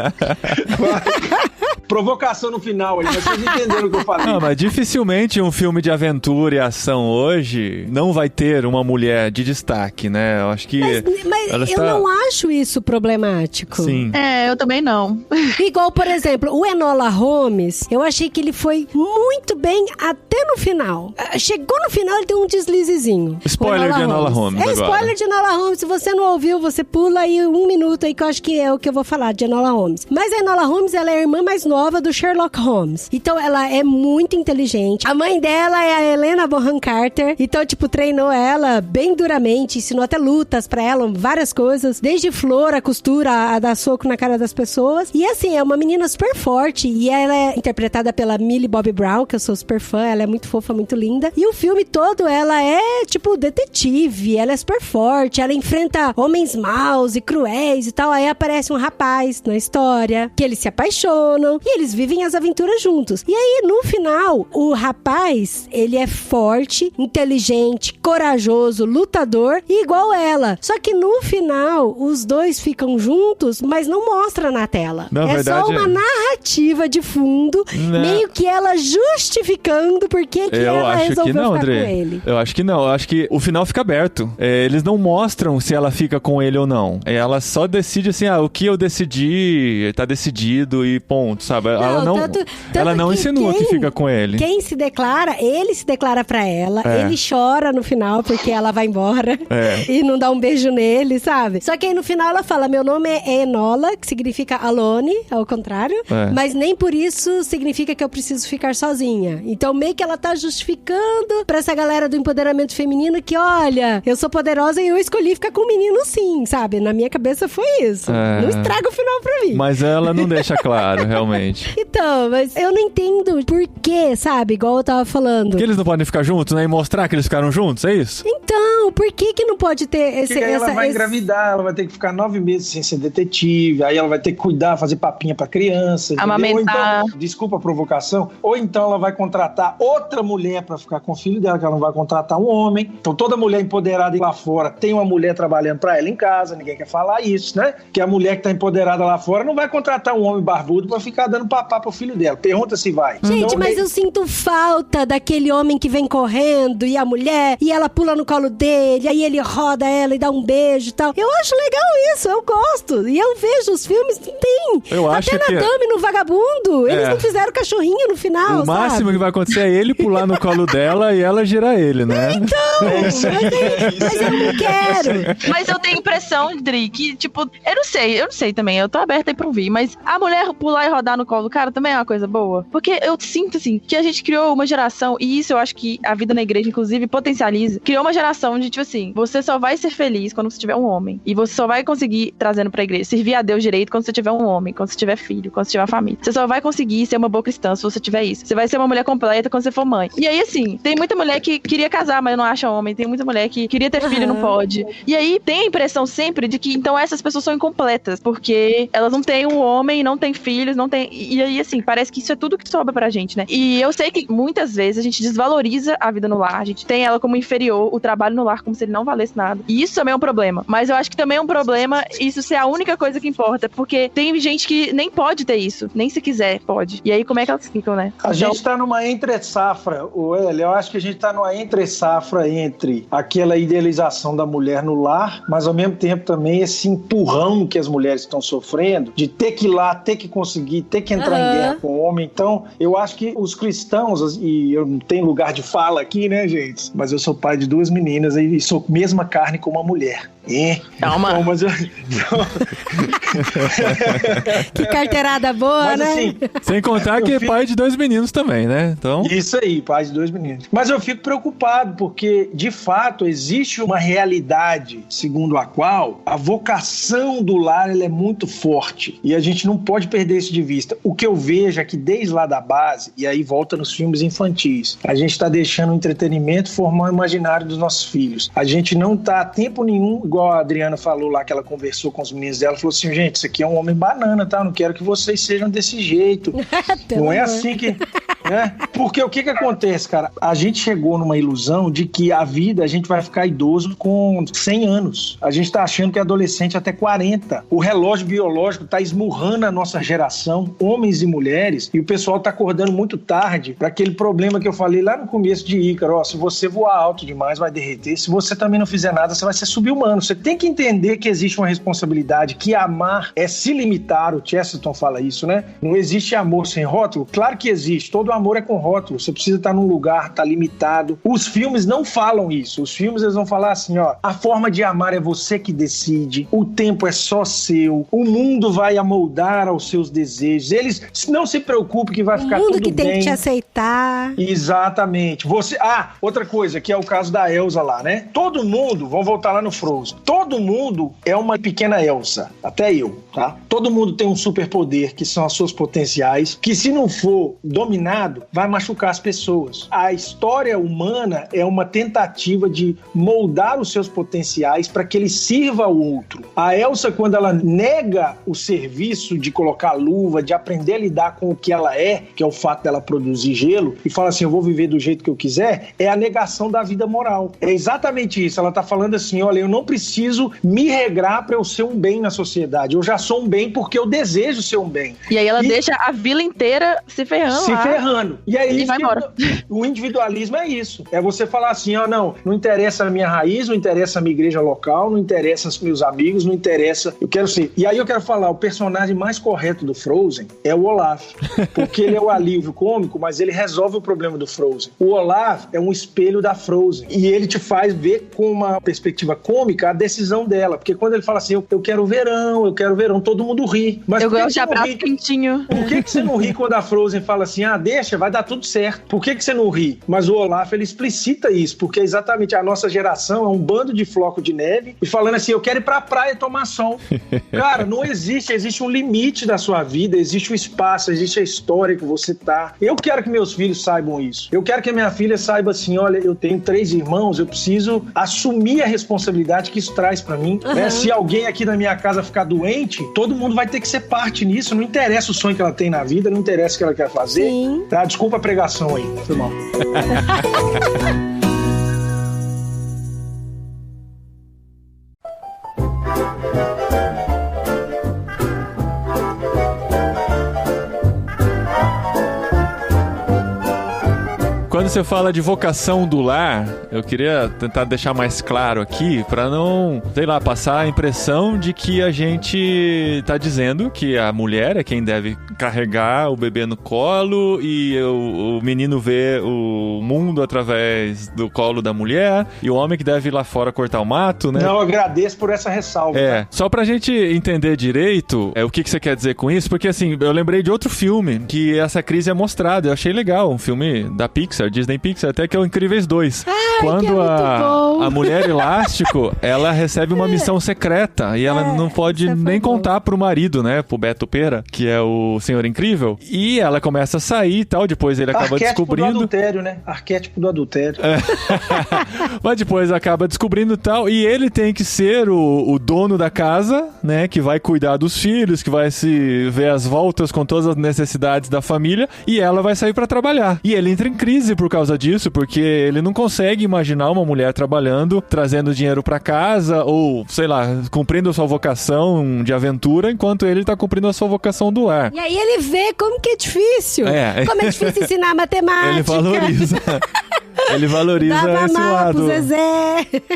Provocação no final aí, mas vocês entenderam o que eu falei. Não, mas dificilmente um filme de aventura e ação hoje não vai ter uma mulher de destaque, né? Eu acho que... Mas eu não acho isso problemático. Sim. Eu também não. Igual, por exemplo, o Enola Holmes, eu achei que ele foi muito bem até no final. Chegou no final, ele deu um deslizezinho. Spoiler de Enola Holmes agora. Spoiler de Enola Holmes. Se você não ouviu, você pula aí 1 minuto aí, que eu acho que é o que eu vou falar de Enola Holmes. Mas a Enola Holmes, ela é a irmã mais nova do Sherlock Holmes. Então, ela é muito inteligente. A mãe dela é a Helena Bonham Carter. Então, tipo, treinou ela bem duramente, ensinou até lutas pra ela, várias coisas. Desde flor, a costura, a dar soco na cara das pessoas. E assim, é uma menina super forte. E ela é interpretada pela Millie Bobby Brown, que eu sou super fã. Ela é muito fofa, muito linda. E o filme todo, ela é, tipo, detetive. Ela é super forte. Ela enfrenta homens maus e cruéis e tal. Aí aparece um rapaz na história, que eles se apaixonam. E eles vivem as aventuras juntos. E aí, no final, o rapaz, ele é forte, inteligente, corajoso, lutador, igual ela. Só que no final, os dois ficam juntos, mas não mostra na tela. Na verdade, só uma narrativa de fundo, meio que ela justificando por que ela resolveu ficar com ele. Eu acho que não. Eu acho que o final fica aberto. Eles não mostram se ela fica com ele ou não. Ela só decide assim, o que eu decidi, tá decidido e ponto, sabe? Ela não insinua que fica com ele. Quem se declara, ele se declara pra ela, ele chora no final porque ela vai embora e não dá um beijo nele, sabe? Só que aí no final ela fala, meu nome é Enola, que significa alone, ao contrário, mas nem por isso significa que eu preciso ficar sozinha. Então meio que ela tá justificando pra essa galera do empoderamento feminino que, olha, eu sou poderosa e eu escolhi ficar com o menino sim, sabe? Na minha cabeça foi isso. Não estraga o final pra mim. Mas ela não deixa claro, realmente. Então, mas eu não entendo por quê, sabe? Igual eu tava falando. Porque eles não podem ficar juntos, né? E mostrar que eles ficaram juntos, é isso? Então, por que não pode ter esse... Porque aí ela vai engravidar, ela vai ter que ficar 9 meses sem ser detetive, aí ela vai ter que cuidar, fazer papinha pra criança. Amamentar. Ou então, desculpa a provocação, ou então ela vai contratar outra mulher pra ficar com o filho dela, que ela não vai contratar um homem. Então toda mulher empoderada lá fora tem uma mulher trabalhando pra ela em casa, ninguém quer falar isso, né? Que a mulher que tá empoderada lá fora não vai contratar um homem barbudo pra ficar dando papá pro filho dela. Pergunta se vai. Gente, então, mas eu sinto falta daquele homem que vem correndo e a mulher, e ela pula no colo dele, aí ele roda ela e dá um beijo e tal. Eu acho legal isso, eu gosto. E eu vejo os filmes, tem. Eu acho até na Dama e no Vagabundo, eles não fizeram cachorrinho no final, O máximo que vai acontecer é ele pular no colo dela e ela girar ele, né? Então, mas eu não quero. Mas eu tenho impressão, Dri, que, tipo, eu não sei também, eu tô aberta aí pra ouvir, mas a mulher pular e rodar no colo do cara também é uma coisa boa. Porque eu sinto, assim, que a gente criou uma geração, e isso eu acho que a vida na igreja, inclusive, potencializa, criou uma geração de, tipo assim, você só vai ser feliz quando você tiver um homem. E você só vai conseguir, trazendo pra igreja, servir a Deus direito quando você tiver um homem, quando você tiver filho, quando você tiver família. Você só vai conseguir ser uma boa cristã se você tiver isso. Você vai ser uma mulher completa quando você for mãe. E aí, assim, tem muita mulher que queria casar, mas não acha homem. Tem muita mulher que queria ter filho e não pode. E aí, tem a impressão sempre de que, então, essas pessoas são incompletas, porque elas não têm um homem, não têm filhos, não têm... E aí, assim, parece que isso é tudo que sobra pra gente, né? E eu sei que muitas vezes a gente desvaloriza a vida no lar, a gente tem ela como inferior, o trabalho no lar como se ele não valesse nada. E isso também é um problema. Mas eu acho que também é um problema isso ser a única coisa que importa, porque tem gente que nem pode ter isso, nem se quiser pode. E aí, como é que elas ficam, né? A gente tá numa entre-safra, eu acho que a gente tá numa entre-safra entre aquela idealização da mulher no lar, mas ao mesmo tempo também esse empurrão que as mulheres estão sofrendo de ter que ir lá, ter que conseguir, ter que entrar em guerra com o homem. Então, eu acho que os cristãos, e eu não tenho lugar de fala aqui, né, gente? Mas eu sou pai de 2 meninas e sou mesma carne com uma mulher. Calma. Então, mas Que carteirada boa, mas, né? Assim, sem contar que é pai de 2 meninos também, né? Então... Isso aí, pai de 2 meninos. Mas eu fico preocupado porque, de fato, existe uma realidade segundo a qual a vocação do lar ela é muito forte e a gente não pode perder isso de vista. O que eu vejo é que desde lá da base, e aí volta nos filmes infantis, a gente está deixando o entretenimento formar o imaginário dos nossos filhos. A gente não está a tempo nenhum, igual a Adriana falou lá, que ela conversou com os meninos dela, falou assim, gente, isso aqui é um homem banana, tá? Eu não quero que vocês sejam desse jeito. Não é assim que... Né? Porque o que acontece, cara? A gente chegou numa ilusão de que a vida, a gente vai ficar idoso com 100 anos. A gente tá achando que é adolescente até 40. O relógio biológico tá esmurrando a nossa geração, homens e mulheres, e o pessoal tá acordando muito tarde para aquele problema que eu falei lá no começo de Ícaro. Ó, se você voar alto demais, vai derreter. Se você também não fizer nada, você vai ser subhumano. Você tem que entender que existe uma responsabilidade, que amar é se limitar. O Chesterton fala isso, né? Não existe amor sem rótulo? Claro que existe. Todo amor é com rótulo. Você precisa estar num lugar, tá limitado. Os filmes não falam isso. Os filmes, eles vão falar assim, ó, a forma de amar é você que decide, o tempo é só seu, o mundo vai amoldar aos seus desejos. Eles não se preocupem que vai ficar tudo bem. O mundo que tem que te aceitar. Exatamente. Outra coisa, que é o caso da Elsa lá, né? Todo mundo, vamos voltar lá no Frozen, irmãos, todo mundo é uma pequena Elsa, até eu, tá? Todo mundo tem um superpoder, que são as suas potenciais, que se não for dominado, vai machucar as pessoas. A história humana é uma tentativa de moldar os seus potenciais para que ele sirva ao outro. A Elsa, quando ela nega o serviço de colocar luva, de aprender a lidar com o que ela é, que é o fato dela produzir gelo, e fala assim, eu vou viver do jeito que eu quiser, é a negação da vida moral. É exatamente isso. Ela tá falando assim, olha, eu não preciso me regrar para eu ser um bem na sociedade. Eu já sou um bem porque eu desejo ser um bem. E aí ela deixa a vila inteira se ferrando. E aí vai embora. O individualismo é isso. É você falar assim, ó, não interessa a minha raiz, não interessa a minha igreja local, não interessa os meus amigos, não interessa, eu quero ser. E aí eu quero falar, o personagem mais correto do Frozen é o Olaf. Porque ele é o alívio cômico, mas ele resolve o problema do Frozen. O Olaf é um espelho da Frozen. E ele te faz ver com uma perspectiva cômica a decisão dela. Porque quando ele fala assim, eu quero verão, todo mundo ri. Mas eu gosto de abraço quentinho. Por que você não ri quando a Frozen fala assim, deixa, vai dar tudo certo? Por que você não ri? Mas o Olaf, ele explicita isso, porque exatamente a nossa geração é um bando de floco de neve e falando assim, eu quero ir pra praia tomar sol. Cara, não existe um limite da sua vida, existe o espaço, existe a história que você tá. Eu quero que meus filhos saibam isso. Eu quero que a minha filha saiba assim, olha, eu tenho 3 irmãos, eu preciso assumir a responsabilidade que isso traz pra mim. Né? Se alguém aqui na minha casa ficar doente, todo mundo vai ter que ser parte nisso. Não interessa o sonho que ela tem na vida, não interessa o que ela quer fazer. Tá? Desculpa a pregação aí, foi mal. Quando você fala de vocação do lar, eu queria tentar deixar mais claro aqui, pra não, sei lá, passar a impressão de que a gente tá dizendo que a mulher é quem deve carregar o bebê no colo e o menino vê o mundo através do colo da mulher e o homem que deve ir lá fora cortar o mato, né? Não, eu agradeço por essa ressalva. Tá? Só pra gente entender direito o que você quer dizer com isso, porque assim, eu lembrei de outro filme que essa crise é mostrada, eu achei legal, um filme da Pixar, Disney Pixar, até que é o Incríveis 2. Quando a mulher elástico, ela recebe uma missão secreta e ela não pode nem contar pro marido, né, pro Beto Pera, que é o Senhor Incrível, e ela começa a sair e tal, depois ele acaba descobrindo... Arquétipo do adultério, né? Arquétipo do adultério. Mas depois acaba descobrindo tal, e ele tem que ser o dono da casa, né, que vai cuidar dos filhos, que vai se ver as voltas com todas as necessidades da família, e ela vai sair pra trabalhar. E ele entra em crise por causa disso, porque ele não consegue imaginar uma mulher trabalhando, trazendo dinheiro pra casa, ou, sei lá, cumprindo a sua vocação de aventura, enquanto ele tá cumprindo a sua vocação do lar. E aí ele vê como que é difícil. Como é difícil ensinar matemática. Ele valoriza. Ele valoriza esse lado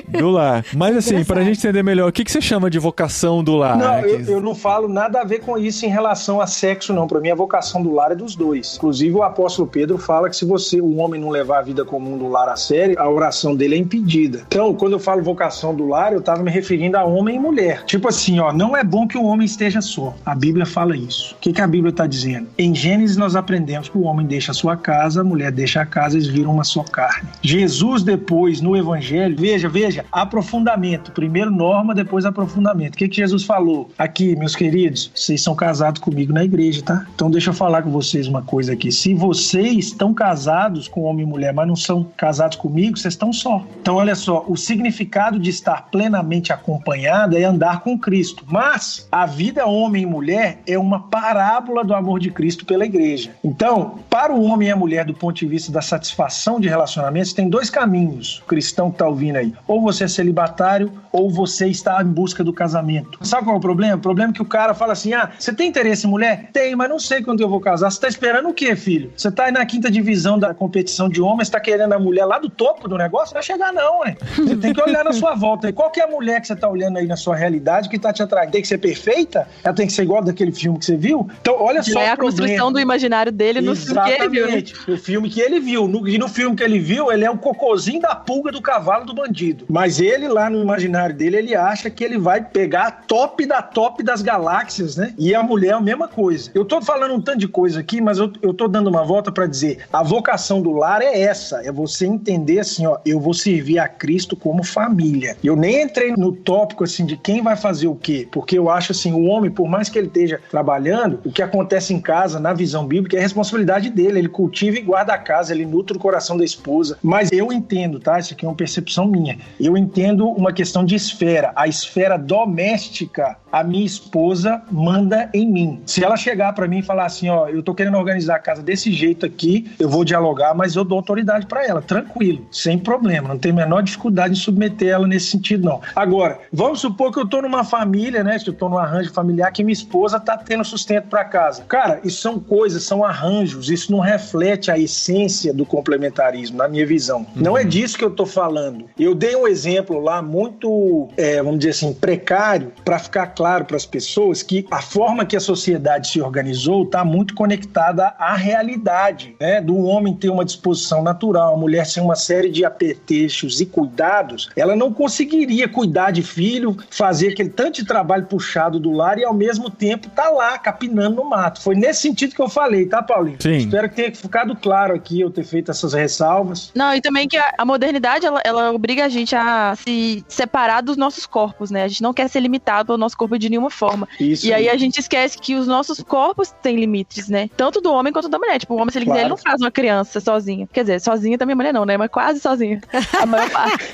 do lar. Mas assim, pra gente entender melhor, o que você chama de vocação do lar? Não, eu não falo nada a ver com isso em relação a sexo, não. Pra mim, a vocação do lar é dos dois. Inclusive, o apóstolo Pedro fala que se o homem não levar a vida comum do lar a sério, a oração dele é impedida. Então, quando eu falo vocação do lar, eu tava me referindo a homem e mulher. Tipo assim, não é bom que o homem esteja só. A Bíblia fala isso. O que a Bíblia tá dizendo? Em Gênesis, nós aprendemos que o homem deixa a sua casa, a mulher deixa a casa, eles viram uma só carne. Jesus depois, no Evangelho, veja, aprofundamento. Primeiro norma, depois aprofundamento. O que Jesus falou? Aqui, meus queridos, vocês são casados comigo na igreja, tá? Então deixa eu falar com vocês uma coisa aqui. Se vocês estão casados com homem e mulher, mas não são casados comigo, vocês estão só. Então olha só, o significado de estar plenamente acompanhado é andar com Cristo. Mas a vida homem e mulher é uma parábola do amor de Cristo pela igreja. Então, para o homem e a mulher, do ponto de vista da satisfação de relacionamentos, tem 2 caminhos, cristão que tá ouvindo aí. Ou você é celibatário, ou você está em busca do casamento. Sabe qual é o problema? O problema é que o cara fala assim, você tem interesse em mulher? Tem, mas não sei quando eu vou casar. Você tá esperando o quê, filho? Você tá aí na 5ª divisão da competição de homens, tá querendo a mulher lá do topo do negócio? Não vai chegar não, ué. Você tem que olhar na sua volta. E qual que é a mulher que você tá olhando aí na sua realidade que tá te atraindo? Tem que ser perfeita? Ela tem que ser igual daquele filme que você viu? Então, olha só o problema. É a construção do imaginário dele no filme que ele viu. O filme que ele viu. E no filme que ele viu, viu? Ele é o cocôzinho da pulga do cavalo do bandido. Mas ele, lá no imaginário dele, ele acha que ele vai pegar a top das galáxias, né? E a mulher é a mesma coisa. Eu tô falando um tanto de coisa aqui, mas eu tô dando uma volta pra dizer, a vocação do lar é essa, é você entender assim, ó, eu vou servir a Cristo como família. Eu nem entrei no tópico, assim, de quem vai fazer o quê, porque eu acho assim, o homem, por mais que ele esteja trabalhando, o que acontece em casa, na visão bíblica, é a responsabilidade dele, ele cultiva e guarda a casa, ele nutre o coração da esposa, mas eu entendo, tá? Isso aqui é uma percepção minha, eu entendo uma questão de esfera, a esfera doméstica, a minha esposa manda em mim. Se ela chegar pra mim e falar assim, ó, eu tô querendo organizar a casa desse jeito aqui, eu vou dialogar, mas eu dou autoridade pra ela, tranquilo, sem problema, não tem a menor dificuldade em submeter ela nesse sentido, não. Agora, vamos supor que eu tô numa família, né, que eu tô num arranjo familiar, que minha esposa tá tendo sustento pra casa. Cara, isso são coisas, são arranjos, isso não reflete a essência do complementarismo, na minha visão. Não é disso que eu tô falando. Eu dei um exemplo lá muito, vamos dizer assim, precário, pra ficar claro para as pessoas que a forma que a sociedade se organizou está muito conectada à realidade, né? Do homem ter uma disposição natural, a mulher sem uma série de apetrechos e cuidados, ela não conseguiria cuidar de filho, fazer aquele tanto de trabalho puxado do lar e ao mesmo tempo tá lá capinando no mato. Foi nesse sentido que eu falei, tá, Paulinho? Sim. Espero que tenha ficado claro aqui eu ter feito essas ressalvas. Não, e também que a modernidade, ela obriga a gente a se separar dos nossos corpos, né? A gente não quer ser limitado pelo nosso corpo de nenhuma forma. Isso. E aí a gente esquece que os nossos corpos têm limites, né? Tanto do homem quanto da mulher. Tipo, o homem, se ele quiser, ele não faz uma criança sozinho. Quer dizer, sozinha também a mulher não, né? Mas quase sozinha. A maior parte.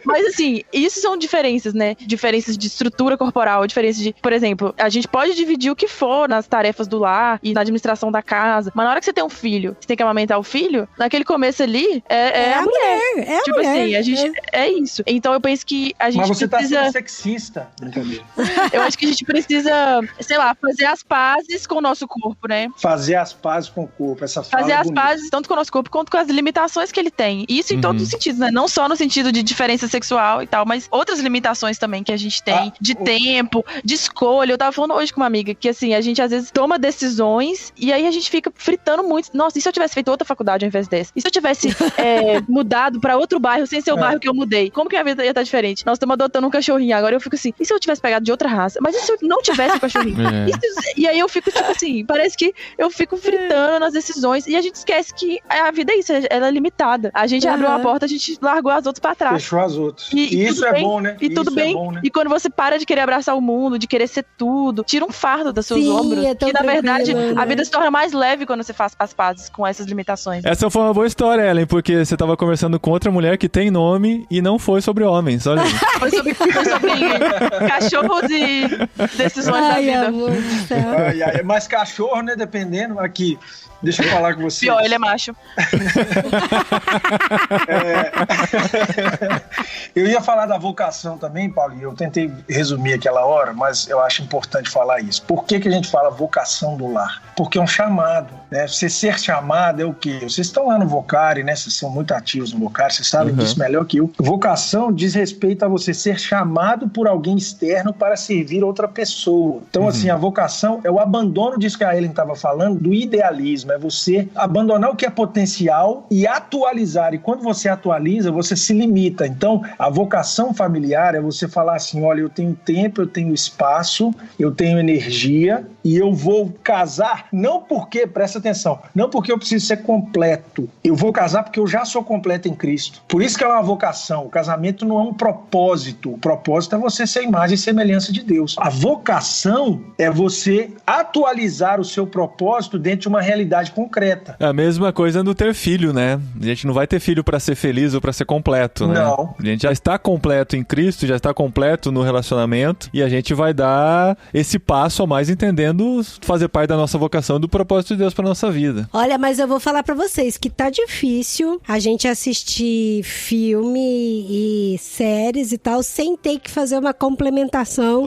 Mas assim, isso são diferenças, né? Diferenças de estrutura corporal, diferenças de... Por exemplo, a gente pode dividir o que for nas tarefas do lar e na administração da casa, mas na hora que você tem um filho, você tem que amamentar o filho, naquele começo ali, é a mulher. É a tipo mulher. assim, a gente... É isso. Então eu penso que a gente Mas você precisa... tá sendo sexista. Brincadeira. Eu acho que a gente precisa, sei lá, fazer as pazes com o nosso corpo, né? Fazer as pazes com o corpo, essa fala Fazer as bonita. pazes tanto com o nosso corpo quanto com as limitações que ele tem. E isso em todos os sentidos, né? Não só no sentido de diferença sexual e tal, mas outras limitações também que a gente tem, de tempo, de escolha. Eu tava falando hoje com uma amiga que, assim, a gente às vezes toma decisões e aí a gente fica fritando muito. Nossa, e se eu tivesse feito outra faculdade ao invés dessa? E se eu tivesse mudado pra outro bairro sem ser o bairro que eu mudei? Como que a vida ia estar diferente? Nós estamos adotando um cachorrinho agora, eu fico assim, e se eu tivesse pegado de outra raça? Mas e se eu não tivesse um cachorrinho? E aí eu fico, tipo assim, parece que eu fico fritando nas decisões e a gente esquece que a vida é isso, ela é limitada. A gente abriu uma porta, a gente largou as outras pra trás. Fechou as outras. E isso é bom, né? E tudo bem. Bom, né? E quando você para de querer abraçar o mundo, de querer ser tudo, tira um fardo dos seus ombros. É Que na verdade né? a vida se torna mais leve quando você faz as pazes com essas limitações. Essa foi uma boa história, Ellen, porque você tava conversando com outra mulher que tem nome e não foi sobre homens, olha aí. Foi sobre cachorros e decisões da vida. Amor do céu. Mas cachorro, né? Dependendo. Aqui, deixa eu falar com você. Pior, ele é macho. Eu ia falar da vocação também, Paulinho. Eu tentei resumir aquela hora, mas eu acho importante falar isso. Por que a gente fala vocação do lar? Porque é um chamado, né? Você ser chamado é o quê? Vocês estão lá no Vocari, né? Vocês são muito ativos no Vocari, vocês sabem disso melhor que eu. Vocação diz respeito a você ser chamado por alguém externo para servir outra pessoa. Então, assim, a vocação é o abandono disso que a Ellen estava falando, do idealismo. É você abandonar o que é potencial e atualizar. E quando você atualiza, você se limita. Então, a vocação familiar é você falar assim, olha, eu tenho tempo, eu tenho espaço, eu tenho energia e eu vou casar, não porque, presta atenção, não porque eu preciso ser completo. Eu vou casar porque eu já sou completo em Cristo. Por isso que é uma vocação. O casamento não é um propósito. O propósito é você ser imagem e semelhança de Deus. A vocação é você atualizar o seu propósito dentro de uma realidade concreta. É a mesma coisa no ter filho, né? A gente não vai ter filho pra ser feliz ou pra ser completo, né? Não. A gente já está completo em Cristo, já está completo no relacionamento e a gente vai dar esse passo a mais entendendo fazer parte da nossa vocação, do propósito de Deus pra nossa vida. Olha, mas eu vou falar pra vocês que tá difícil a gente assistir filme e séries e tal sem ter que fazer uma complementação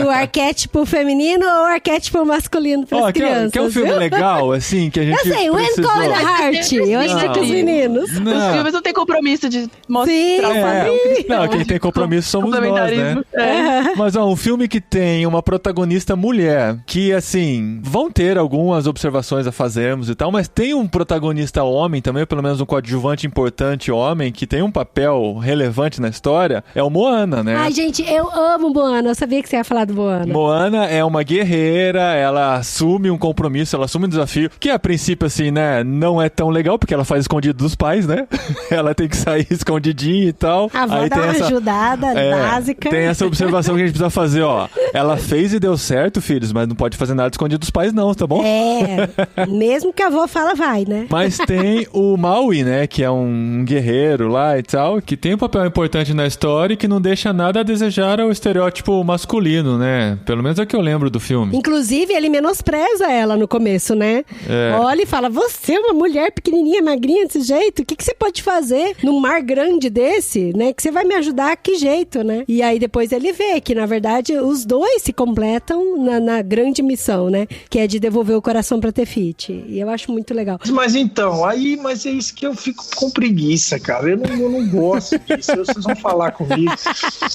do arquétipo feminino ou arquétipo masculino pras crianças. Que é um filme legal, assim, que a gente Eu sei, When Call the Heart. Eu assisti com os meninos. Os filmes não têm compromisso de mostrar o padrão cristão. Não, quem tem compromisso somos nós, né? Mas ó, um filme que tem uma protagonista mulher, que assim, vão ter algumas observações a fazermos e tal, mas tem um protagonista homem também, pelo menos um coadjuvante importante homem, que tem um papel relevante na história, é o Moana, né? Ai, gente, eu amo Moana. Eu sabia que você ia falar do Moana. Moana é uma guerreira, ela assume um compromisso, ela assume um desafio, que a princípio, assim, né, não é tão legal, porque ela faz escondido dos pais, né? Ela tem que sair escondidinha e tal. A avó dá uma ajudada básica. Tem essa observação que a gente precisa fazer, ó. Ela fez e deu certo, filhos, mas não pode fazer nada escondido dos pais não, tá bom? Mesmo que a avó fala, vai, né? Mas tem o Maui, né, que é um guerreiro lá e tal, que tem um papel importante na história e que não deixa nada a desejar ao estereótipo masculino, né? Pelo menos é o que eu lembro do filme. Inclusive, ele menospreza ela no começo, né? Olha e fala, você é uma mulher pequenininha, magrinha desse jeito, o que você pode fazer num mar grande desse, né? Que você vai me ajudar, que jeito, né? E aí depois ele vê que, na verdade, os dois se completam na grande missão, né? Que é de devolver o coração pra Tefiti. E eu acho muito legal. Mas então, mas é isso que eu fico com preguiça, cara. Eu não gosto disso. Vocês vão falar comigo.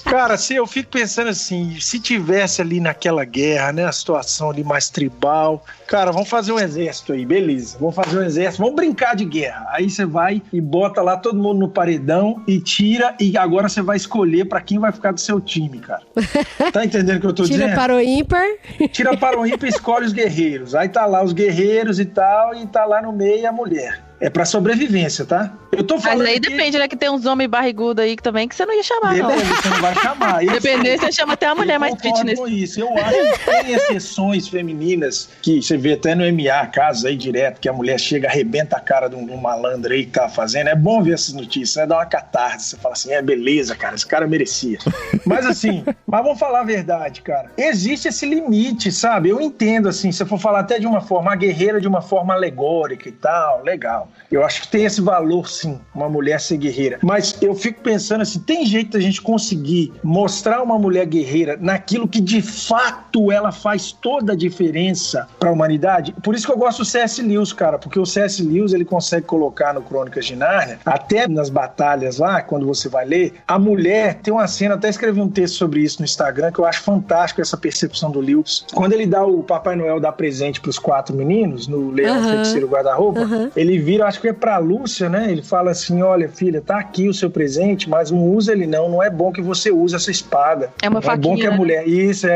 Cara, eu fico pensando assim, se tivesse ali naquela guerra, né, a situação ali mais tribal, cara, vamos fazer um exército aí, beleza. Vamos fazer um exército, vamos brincar de guerra. Aí você vai e bota lá todo mundo no paredão e tira, e agora você vai escolher pra quem vai ficar do seu time, cara. Tá entendendo o que eu tô dizendo? Tira para o ímpar. Tira para o ímpar e escolhe os guerreiros. Aí tá lá os guerreiros e tal, e tá lá no meio a mulher. É pra sobrevivência, tá? Eu tô falando. Mas aí depende, né? Que tem uns homens barrigudos aí também que você não ia chamar, não. Você não vai chamar. Dependendo, você chama até a mulher mais fitness. Com isso. Eu acho que tem exceções femininas que você vê até no MMA, casos aí direto, que a mulher chega, arrebenta a cara de um malandro aí que tá fazendo. É bom ver essas notícias, né? Dá uma catarse. Você fala assim, beleza, cara, esse cara merecia. Mas assim, vamos falar a verdade, cara. Existe esse limite, sabe? Eu entendo, assim, se eu for falar até de uma forma, a guerreira de uma forma alegórica e tal, legal. Eu acho que tem esse valor, sim, uma mulher ser guerreira. Mas eu fico pensando assim, tem jeito da gente conseguir mostrar uma mulher guerreira naquilo que de fato ela faz toda a diferença para a humanidade? Por isso que eu gosto do C.S. Lewis, cara, porque o C.S. Lewis, ele consegue colocar no Crônicas de Nárnia, até nas batalhas lá, quando você vai ler, a mulher tem uma cena, até escrevi um texto sobre isso no Instagram, que eu acho fantástico essa percepção do Lewis. Quando ele dá o Papai Noel dá presente para os 4 meninos, no Leão, Feiticeiro, Guarda-Roupa, ele vira, acho que é pra Lúcia, né? Ele fala assim, olha, filha, tá aqui o seu presente, mas não usa ele não é bom que você use essa espada. É uma faquinha, é bom que a mulher... Isso,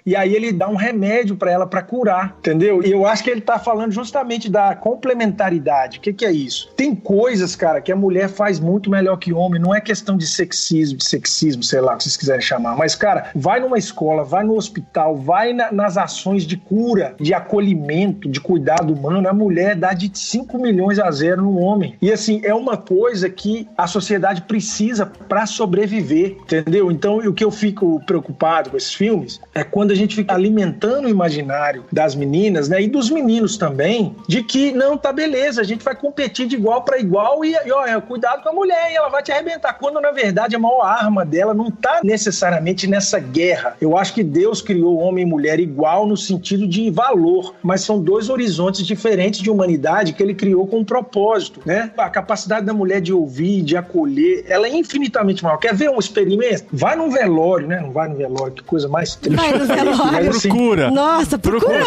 E aí ele dá um remédio pra ela pra curar, entendeu? E eu acho que ele tá falando justamente da complementaridade. O que é isso? Tem coisas, cara, que a mulher faz muito melhor que o homem, não é questão de sexismo, sei lá, o que vocês quiserem chamar, mas, cara, vai numa escola, vai no hospital, vai nas ações de cura, de acolhimento, de cuidado humano, a mulher dá de 5 milhões a 0 no homem. E assim, é uma coisa que a sociedade precisa para sobreviver, entendeu? Então, o que eu fico preocupado com esses filmes é quando a gente fica alimentando o imaginário das meninas, né, e dos meninos também, de que, não, tá beleza, a gente vai competir de igual para igual e cuidado com a mulher e ela vai te arrebentar, quando na verdade a maior arma dela não tá necessariamente nessa guerra. Eu acho que Deus criou homem e mulher igual no sentido de valor, mas são dois horizontes diferentes de humanidade que ele criou com um propósito, né? A capacidade da mulher de ouvir, de acolher, ela é infinitamente maior. Quer ver um experimento? Vai num velório, né? Não vai no velório, que coisa mais triste. Vai no velório. Assim, procura. Nossa, procura.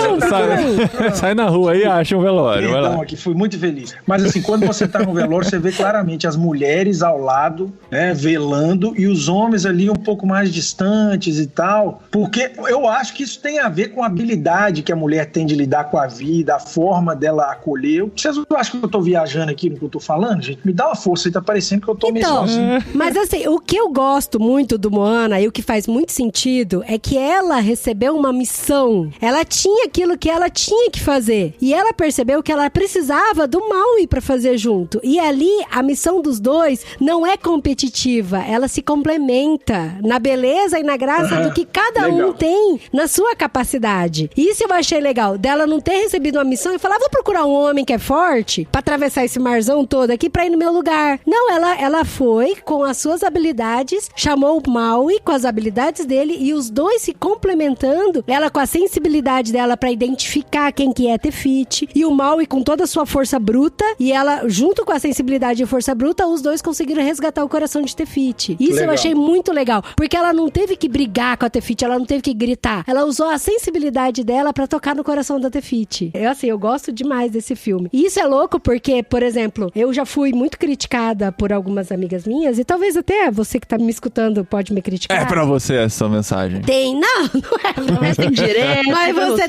Sai na rua aí e acha um velório. Perdão, aqui fui muito feliz. Mas assim, quando você tá no velório, você vê claramente as mulheres ao lado, né, velando, e os homens ali um pouco mais distantes e tal, porque eu acho que isso tem a ver com a habilidade que a mulher tem de lidar com a vida, a forma dela acolher. Vocês acham que eu tô viajando aqui no que eu tô falando, gente? Me dá uma força aí, tá parecendo que eu tô meio sozinho. Mas assim, o que eu gosto muito do Moana e o que faz muito sentido é que ela recebeu uma missão. Ela tinha aquilo que ela tinha que fazer. E ela percebeu que ela precisava do Maui pra fazer junto. E ali, a missão dos dois não é competitiva. Ela se complementa na beleza e na graça do que cada um tem na sua capacidade. Isso eu achei legal. Dela não ter recebido uma missão e falar, vou procurar um homem que é forte pra atravessar esse marzão todo aqui pra ir no meu lugar. Não, ela foi com as suas habilidades, chamou o Maui com as habilidades dele e os dois se complementando, ela com a sensibilidade dela pra identificar quem que é Tefiti e o Maui com toda a sua força bruta e ela, junto com a sensibilidade e força bruta, os dois conseguiram resgatar o coração de Tefiti. Isso legal. Eu achei muito legal, porque ela não teve que brigar com a Tefiti, ela não teve que gritar, ela usou a sensibilidade dela pra tocar no coração da Tefiti. Eu gosto demais desse filme. E isso é louco porque, por exemplo, eu já fui muito criticada por algumas amigas minhas e talvez até você que tá me escutando pode me criticar. É pra você essa mensagem. Não é pra você. Tem direito. Mas você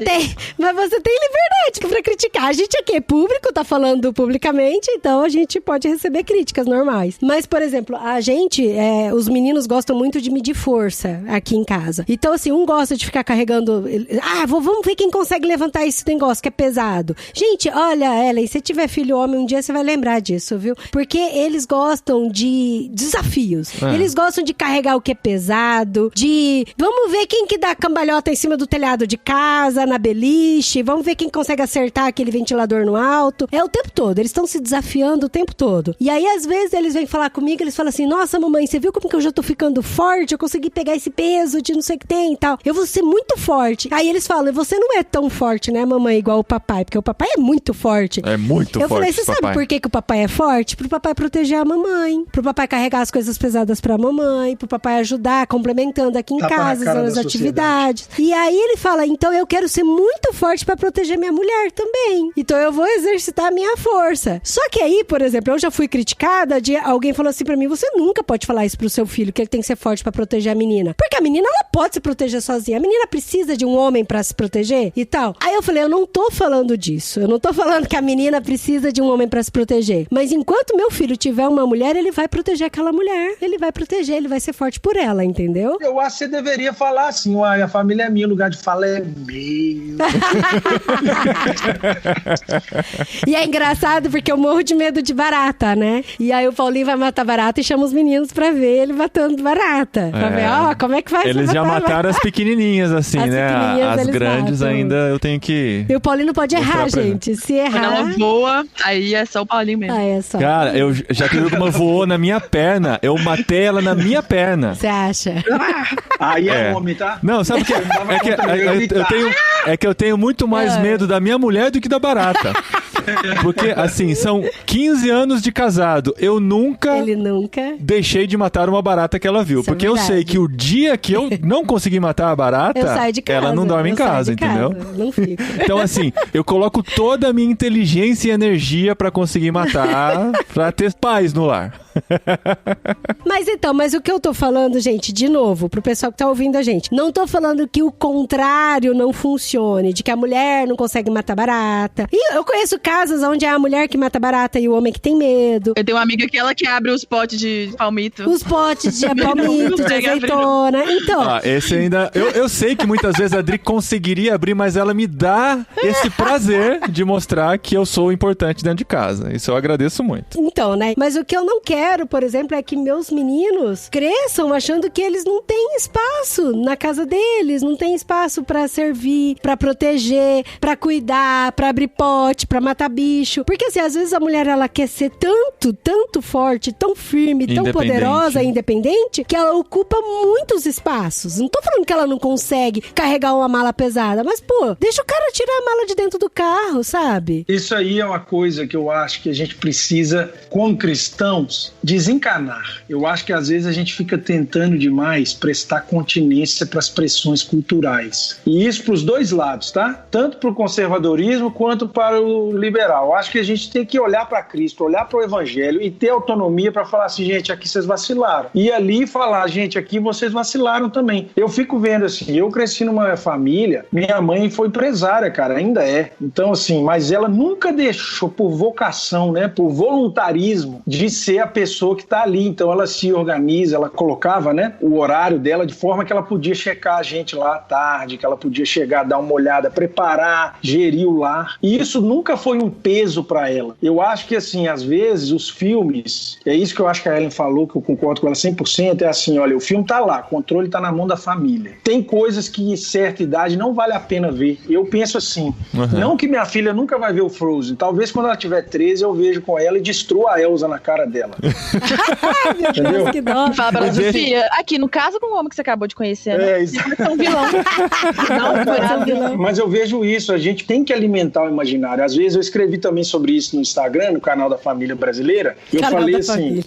tem liberdade pra criticar. A gente aqui é público, tá falando publicamente, então a gente pode receber críticas normais. Mas, por exemplo, a gente, os meninos gostam muito de medir força aqui em casa. Então, assim, um gosta de ficar carregando... vamos ver quem consegue levantar esse negócio que é pesado. Gente, olha, Ellen, se tiver filho homem, um dia você vai lembrar disso, viu? Porque eles gostam de desafios. Eles gostam de carregar o que é pesado, vamos ver quem que dá cambalhota em cima do telhado de casa, na beliche, vamos ver quem consegue acertar aquele ventilador no alto. É o tempo todo, eles estão se desafiando o tempo todo. E aí, às vezes, eles vêm falar comigo, eles falam assim, nossa, mamãe, você viu como que eu já tô ficando forte? Eu consegui pegar esse peso de não sei o que tem e tal. Eu vou ser muito forte. Aí eles falam, você não é tão forte, né, mamãe, igual o papai, porque o papai é muito forte. É muito forte. Eu falei, você sabe por que o papai é forte? Pro papai proteger a mamãe, pro papai carregar as coisas pesadas pra mamãe, pro papai ajudar, complementando aqui em casa, as atividades. E aí ele fala, então eu quero ser muito forte pra proteger minha mulher também. Então eu vou exercitar a minha força. Só que aí, por exemplo, eu já fui criticada de alguém falou assim pra mim, você nunca pode falar isso pro seu filho, que ele tem que ser forte pra proteger a menina. Porque a menina, ela pode se proteger sozinha. A menina precisa de um homem pra se proteger e tal. Aí eu falei, eu não tô falando disso. Eu não tô falando que a menina precisa de um homem pra se proteger. Mas enquanto meu filho tiver uma mulher, ele vai proteger aquela mulher. Ele vai proteger, ele vai ser forte por ela, entendeu? Eu acho que você deveria falar assim, a família é minha, o lugar de fala é meu. E é engraçado porque eu morro de medo de barata, né? E aí o Paulinho vai matar barata e chama os meninos pra ver ele matando barata. Pra ver, como é que faz? Eles já mataram as pequenininhas, assim, né? As grandes matam. Ainda eu tenho que... E o Paulinho não pode errar, gente. Se errar... Quando ela voa, aí é só o Paulinho mesmo. É só. Cara, eu já teve uma voou na minha perna. Eu matei ela na minha perna. Você acha? Aí é homem, tá? Não, sabe o que? É que eu tenho muito mais medo da minha mulher do que da barata. Porque, assim, são 15 anos de casado. Ele nunca deixei de matar uma barata que ela viu. Isso porque eu sei que o dia que eu não consegui matar a barata, ela não dorme em casa, entendeu? Não fico. Então, assim, eu coloco toda a minha inteligência e energia pra conseguir matar, pra ter paz no lar. Mas o que eu tô falando, gente, de novo, pro pessoal que tá ouvindo a gente, não tô falando que o contrário não funcione, de que a mulher não consegue matar barata. E eu conheço casas onde é a mulher que mata barata e o homem que tem medo. Eu tenho uma amiga que ela que abre os potes de palmito. Os potes de palmito, de azeitona. Então... esse ainda... Eu sei que muitas vezes a Adri conseguiria abrir, mas ela me dá esse prazer de mostrar que eu sou importante dentro de casa. Isso eu agradeço muito. Então, né? Mas o que eu não quero, por exemplo, é que meus meninos cresçam achando que eles não têm espaço na casa deles, não tem espaço pra servir, pra proteger, pra cuidar, pra abrir pote, pra matar bicho. Porque assim, às vezes a mulher, ela quer ser tanto forte, tão firme, tão poderosa e independente, que ela ocupa muitos espaços. Não tô falando que ela não consegue carregar uma mala pesada, mas pô, deixa o cara tirar a mala de dentro do carro, sabe? Isso aí é uma coisa que eu acho que a gente precisa, como cristãos, desencanar. Eu acho que às vezes a gente fica tentando demais prestar continência para as pressões culturais. E isso para os dois lados, tá? Tanto para o conservadorismo quanto para o liberal. Eu acho que a gente tem que olhar para Cristo, olhar para o Evangelho e ter autonomia para falar assim, gente, aqui vocês vacilaram. E ali falar, gente, aqui vocês vacilaram também. Eu fico vendo assim, eu cresci numa família, minha mãe foi empresária, cara, ainda é. Então assim, mas ela nunca deixou por vocação, né, por voluntarismo de ser a pessoa que está ali. Então ela se organiza, ela colocava, né, o horário dela de forma que ela podia checar a gente lá à tarde, que ela podia chegar, dar uma olhada, preparar, gerir o lar. E isso nunca foi um peso para ela. Eu acho que assim, às vezes os filmes, é isso que eu acho que a Ellen falou, que eu concordo com ela 100%, é assim, olha, o filme tá lá, o controle tá na mão da família. Tem coisas que em certa idade não vale a pena ver. Eu penso penso assim, não que minha filha nunca vai ver o Frozen, talvez quando ela tiver 13 eu vejo com ela e destrua a Elsa na cara dela. Entendeu? Que dó. Fala pra ela, Sofia, aqui, no caso com o homem que você acabou de conhecer, né? Isso. Você é um vilão. Não, Pode ser um vilão. Mas eu vejo isso, a gente tem que alimentar o imaginário. Às vezes eu escrevi também sobre isso no Instagram, no canal da Família Brasileira, e eu falei assim,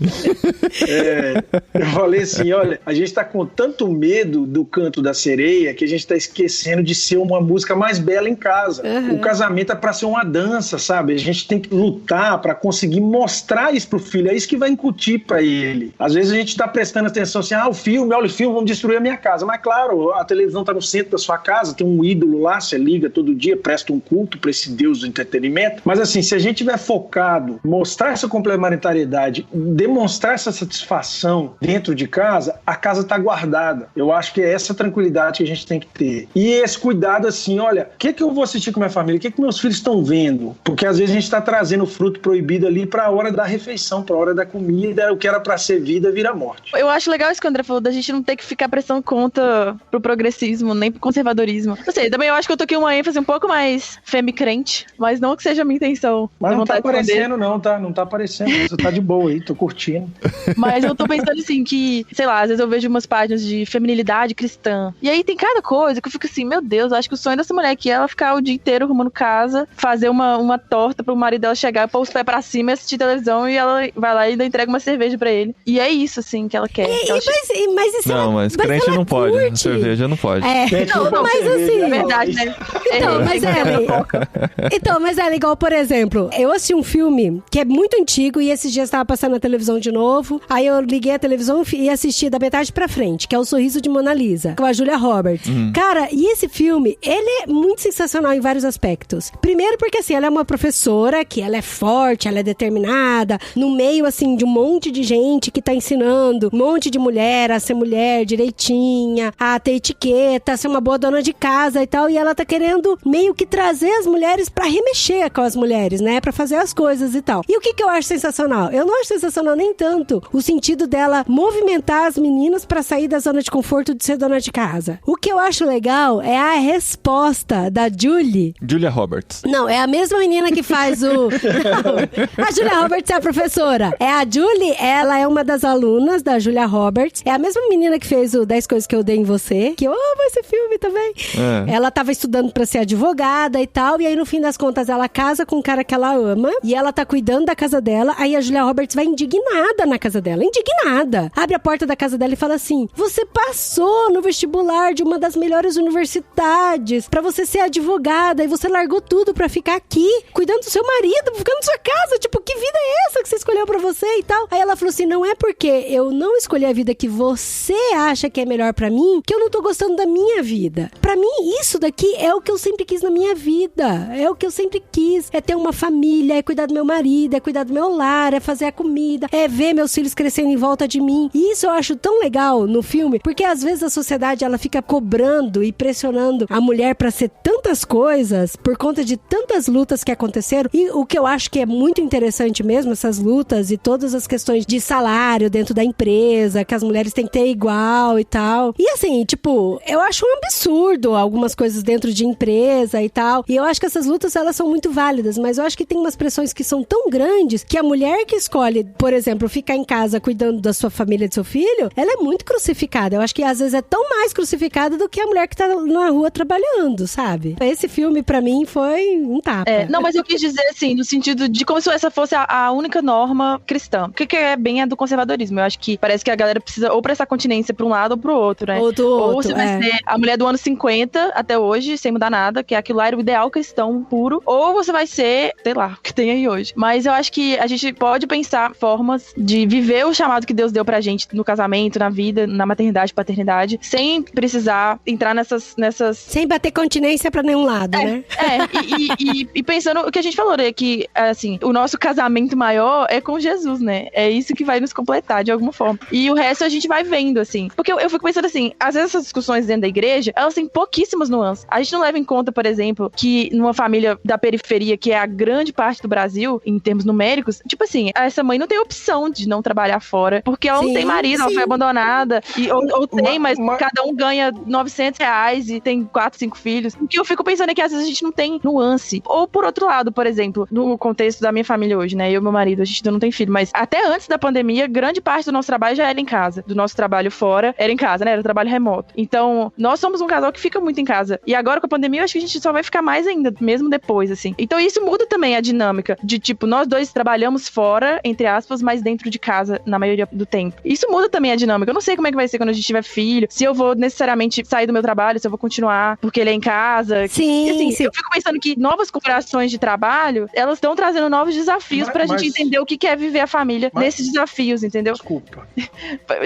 eu falei assim, olha, a gente tá com tanto medo do Canto da Sereia que a gente tá esquecendo de ser uma música mais bela em casa. O casamento é pra ser uma dança, sabe? A gente tem que lutar pra conseguir mostrar isso pro filho, é isso que vai incutir pra ele. Às vezes a gente tá prestando atenção assim, o filme, olha o filme, vamos destruir a minha casa. Mas claro, a televisão tá no centro da sua casa, tem um ídolo lá, você liga todo dia, presta um culto pra esse Deus do entretenimento. Mas assim, se a gente tiver focado, mostrar essa complementariedade, demonstrar essa satisfação dentro de casa, a casa tá guardada. Eu acho que é essa tranquilidade que a gente tem que ter. E esse cuidado assim, olha, o que eu vou assistir com minha família? O que meus filhos estão vendo? Porque às vezes a gente tá trazendo o fruto proibido ali pra hora da refeição, pra hora da comida, o que era pra ser vida vira morte. Eu acho legal isso que o André falou, da gente não ter que ficar prestando conta pro progressismo, nem pro conservadorismo. Não sei, também eu acho que eu tô aqui uma ênfase um pouco mais femi-crente, mas não que seja a minha intenção. Mas não tá aparecendo não, tá? Não tá aparecendo, você tá de boa aí, tô curtindo. Mas eu tô pensando assim que, sei lá, às vezes eu vejo umas páginas de feminilidade cristã, e aí tem cada coisa que eu fico assim, meu Deus, eu acho que o sonho dessa mulher aqui é ela ficar o dia inteiro arrumando casa, fazer uma torta pro marido dela chegar, pôr os pés pra cima e assistir televisão, e ela vai lá e ainda entrega uma cerveja pra ele. E é isso, assim, que ela quer. Mas isso não, mas crente não pode, cerveja não pode. Não, mas cerveja, assim... É verdade, né? Mas ela, igual, por exemplo, eu assisti um filme que é muito antigo e esses dias tava passando na televisão de novo, aí eu liguei a televisão e assisti da metade pra frente, que é O Sorriso de Mona Lisa, com a Julia Roberts. Cara, e esse filme, ele é muito sensacional em vários aspectos. Primeiro porque, assim, ela é uma professora que ela é forte, ela é determinada, no meio, assim, de um monte de gente que tá ensinando um monte de mulher a ser mulher direitinha, a ter etiqueta, a ser uma boa dona de casa e tal, e ela tá querendo meio que trazer as mulheres pra remexer com as mulheres, né? Pra fazer as coisas e tal. E o que eu acho sensacional? Eu não acho sensacional nem tanto o sentido dela movimentar as meninas pra sair da zona de conforto de ser dona de casa. O que eu acho legal é a resposta da Julia Roberts. Não, é a mesma menina que faz o... Não, a Julia Roberts é a professora. É a Julie, ela é uma das alunas da Julia Roberts. É a mesma menina que fez o 10 Coisas que Eu Odeio em Você, que eu amo esse filme também. Ela tava estudando pra ser advogada e tal, e aí no fim das contas ela casa com um cara que ela ama, e ela tá cuidando da casa dela, aí a Julia Roberts vai indignada na casa dela, indignada. Abre a porta da casa dela e fala assim, você passou no vestibular de uma das melhores universidades pra você ser advogada, e você largou tudo pra ficar aqui, cuidando do seu marido, ficando na sua casa, tipo, que vida é essa que você escolheu pra você e tal? Aí ela falou assim, não é porque eu não escolhi a vida que você acha que é melhor pra mim, que eu não tô gostando da minha vida. Pra mim, isso daqui é o que eu sempre quis na minha vida, é o que eu sempre quis, é ter uma família, é cuidar do meu marido, é cuidar do meu lar, é fazer a comida, é ver meus filhos crescendo em volta de mim. E isso eu acho tão legal no filme, porque às vezes a sociedade, ela fica cobrando e pressionando a mulher pra ser tantas coisas, por conta de tantas lutas que aconteceram, e o que eu acho que é muito interessante mesmo, essas lutas e todas as questões de salário dentro da empresa, que as mulheres têm que ter igual e tal. E assim, tipo, eu acho um absurdo algumas coisas dentro de empresa e tal, e eu acho que essas lutas, elas são muito válidas, mas eu acho que tem umas pressões que são tão grandes que a mulher que escolhe, por exemplo, ficar em casa cuidando da sua família, do seu filho, ela é muito crucificada. Eu acho que às vezes é tão mais crucificada do que a mulher que tá na rua trabalhando, sabe? Esse filme, pra mim, foi um tapa. Não, mas eu quis dizer assim, no sentido de como se essa fosse a única norma cristã. O que é bem é do conservadorismo. Eu acho que parece que a galera precisa ou prestar continência pra um lado ou pro outro, né? Ou você vai ser a mulher do ano 50 até hoje, sem mudar nada, que aquilo lá era o ideal cristão puro, ou você vai ser, sei lá, o que tem aí hoje. Mas eu acho que a gente pode pensar formas de viver o chamado que Deus deu pra gente no casamento, na vida, na maternidade, paternidade, sem precisar entrar nessas... Sem bater continência pra nenhum lado, né? E pensando o que a gente falou, né? Que, assim, o nosso casamento maior é com Jesus, né? É isso que vai nos completar, de alguma forma. E o resto a gente vai vendo, assim. Porque eu fico pensando assim, às vezes essas discussões dentro da igreja, elas têm pouquíssimas nuances. A gente não leva em conta, por exemplo, que numa família da periferia, que é a grande parte do Brasil, em termos numéricos, tipo assim, essa mãe não tem opção de não trabalhar fora, porque ela não tem marido, ela foi abandonada, ou tem, mas cada um ganha R$900 e tem 4, 5 filhos. O que eu fico pensando é que às vezes a gente não tem nuance. Ou por outro lado, por exemplo, no contexto da minha família hoje, né, eu e meu marido, a gente ainda não tem filho, mas até antes da pandemia, grande parte do nosso trabalho já era em casa, do nosso trabalho fora era em casa, né, era trabalho remoto. Então, nós somos um casal que fica muito em casa. E agora com a pandemia, eu acho que a gente só vai ficar mais ainda, mesmo depois, assim. Então isso muda também a dinâmica de, tipo, nós dois trabalhamos fora, entre aspas, mas dentro de casa, na maioria do tempo. Isso muda também a dinâmica. Eu não sei como é que vai ser quando a gente tiver filho, se eu vou necessariamente sair do meu trabalho, se eu vou continuar porque ele é em casa. Sim, e, assim, sim. Eu fico pensando que novas configurações de trabalho, elas estão trazendo novos desafios pra gente entender o que é viver a família nesses desafios, entendeu? Desculpa.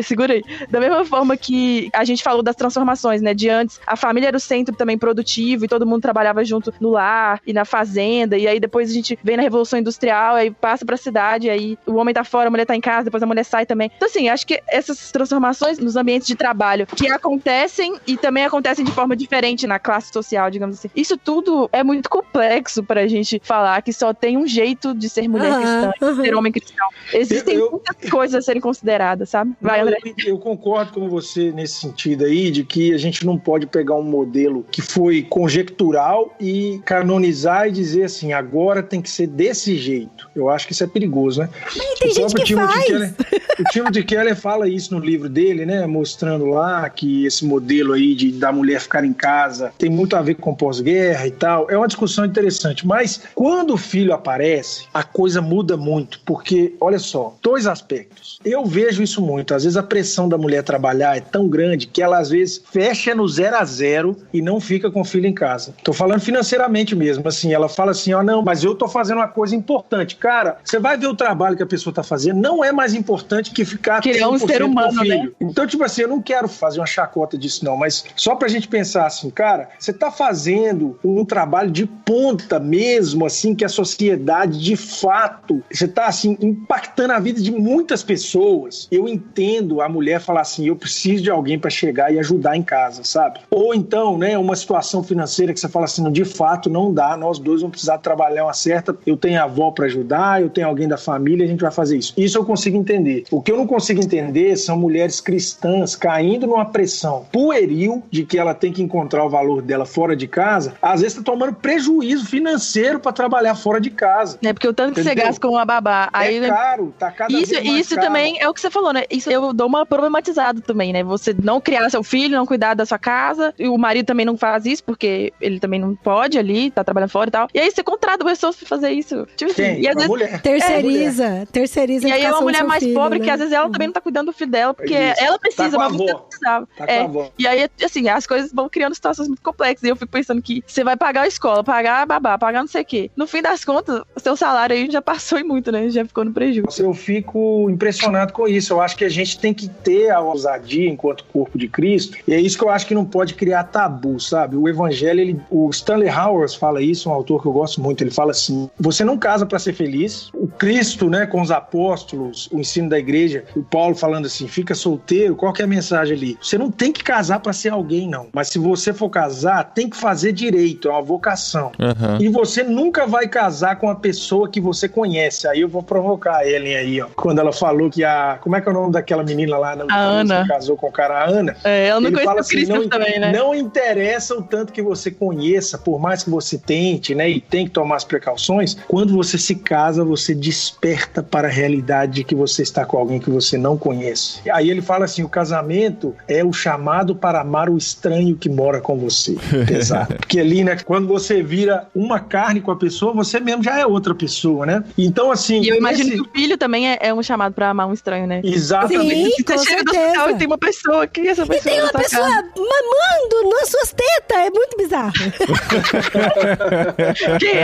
Segura aí. Da mesma forma que a gente falou das transformações, né? De antes, a família era o centro também produtivo e todo mundo trabalhava junto no lar e na fazenda, e aí depois a gente vem na Revolução Industrial, aí passa pra cidade, aí o homem tá fora, a mulher tá em casa, depois a mulher sai também. Então assim, acho que essas transformações nos ambientes de trabalho que acontecem e também acontecem de forma diferente na classe social, digamos assim. Isso tudo é muito complexo pra gente falar que só tem um jeito de ser mulher cristã, de ser homem cristão. Existem muitas coisas a serem consideradas, sabe? Vai, André. Eu concordo com você nesse sentido aí, de que a gente não pode pegar um modelo que foi conjectural e canonizar e dizer assim, agora tem que ser desse jeito. Eu acho que isso é perigoso, né? Mas tem gente que faz. O Timothy Keller fala isso no livro dele, né? Mostrando lá que esse modelo aí da mulher ficar em casa tem muito a ver com pós-guerra e tal. É uma discussão interessante. Mas quando o filho aparece, a coisa muda muito. Porque, olha só, 2 aspectos. Eu vejo isso muito. Às vezes a pressão da mulher trabalhar é tão grande que ela às vezes fecha no 0 a 0 e não fica com o filho em casa. Tô falando financeiramente mesmo. Assim, ela fala assim, não, mas eu tô fazendo uma coisa importante. Cara, você vai ver o trabalho que a pessoa tá fazendo, não é mais importante que ficar que é um ser humano, com o filho. Né? Então, tipo assim, eu não quero fazer uma chacota disso não, mas só pra gente pensar assim, cara, você tá fazendo um trabalho de ponta mesmo, assim, que a sociedade de fato, você tá assim, impactando a vida de muitas pessoas. Eu entendo a mulher falar assim, eu preciso de alguém pra chegar e ajudar em casa, sabe? Ou então, né, uma situação financeira que você fala assim, de fato não dá, nós dois vamos precisar trabalhar uma certa, eu tenho a avó pra ajudar, eu tenho alguém da família, a gente vai fazer isso. Isso eu consigo entender. O que eu não consigo entender são mulheres cristãs caindo numa pressão pueril de que ela tem que encontrar o valor dela fora de casa, às vezes tá tomando prejuízo financeiro pra trabalhar fora de casa. É porque o tanto que você gasta com uma babá. Aí, é caro, tá cada vez mais isso caro. Também é o que você falou, né? Isso eu dou uma problematizada também, né? Você não criar seu filho, não cuidar da sua casa, e o marido também não faz isso, porque ele também não pode ali, tá trabalhando fora e tal. E aí você contrata pessoas pra fazer isso. Tipo Quem? assim, e às vezes mulher. Terceiriza. E aí é uma mulher mais filho, pobre, né? que às vezes ela também não tá cuidando do filho dela, porque ela precisa, mas você não precisava. Tá com a avó. E aí, assim, as coisas vão criando situações muito complexas. E eu fico pensando que você vai pagar a escola, pagar a babá, pagar não sei o quê. No fim das contas, o seu salário aí já passou em muito, né? Já ficou no prejuízo. Eu fico impressionado com isso. Eu acho que a gente tem que ter a ousadia enquanto corpo de Cristo. E é isso que eu acho que não pode criar tabu, sabe? O evangelho, o Stanley Hauerwas fala isso, um autor que eu gosto muito. Ele fala assim, você não casa para ser feliz. O Cristo, né, com os apóstolos, o ensino da igreja, o Paulo falando assim, fica solteiro, qual que é a mensagem ali? Você não tem que casar para ser alguém, não. Mas se você for casar, tem que fazer direito, é uma vocação. Uhum. E você nunca vai casar com a pessoa que você conhece. Aí eu vou provocar a Ellen aí, ó. Quando ela falou que como é que é o nome daquela menina lá? A Ana. Que casou com o cara, a Ana. Ela não conhece o assim, Cristo também, né? Não interessa o tanto que você conheça, por mais que você tente, né? E tem que tomar as precauções. Quando você se casa, você desperta para a realidade de que você está com alguém que você não conhece. Aí ele fala assim, o casamento é o chamado para amar o estranho que mora com você. Exato. Porque ali, né? Quando você vira uma carne com a pessoa, você mesmo já é outra pessoa, né? Então, assim... E eu imagino que o filho também é um chamado para amar um estranho, né? Exatamente. Sim, com você chega no certeza. hospital e tem uma pessoa aqui, essa pessoa... E tem uma pessoa mamando nas suas tetas, é muito bizarro.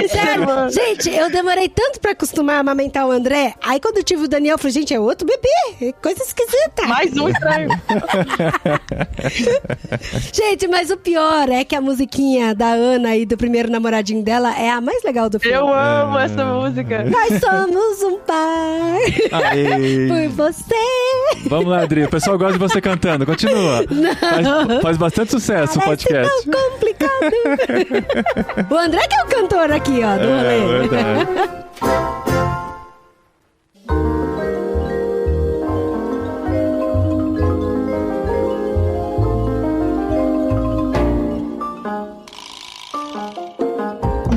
Sério, gente, eu demorei tanto pra acostumar a amamentar o André, aí quando eu tive o Daniel, eu falei, gente, é outro bebê, coisa esquisita. Mais um estranho. Gente, mas o pior é que a musiquinha da Ana e do primeiro namoradinho dela é a mais legal do filme. Eu amo essa música. Nós somos um par por você. Vamos lá, Adri. O pessoal gosta de você cantando. Continua. Faz bastante sucesso o podcast. Tão complicado. O André que é o cantor aqui, ó, do rolê. Verdade.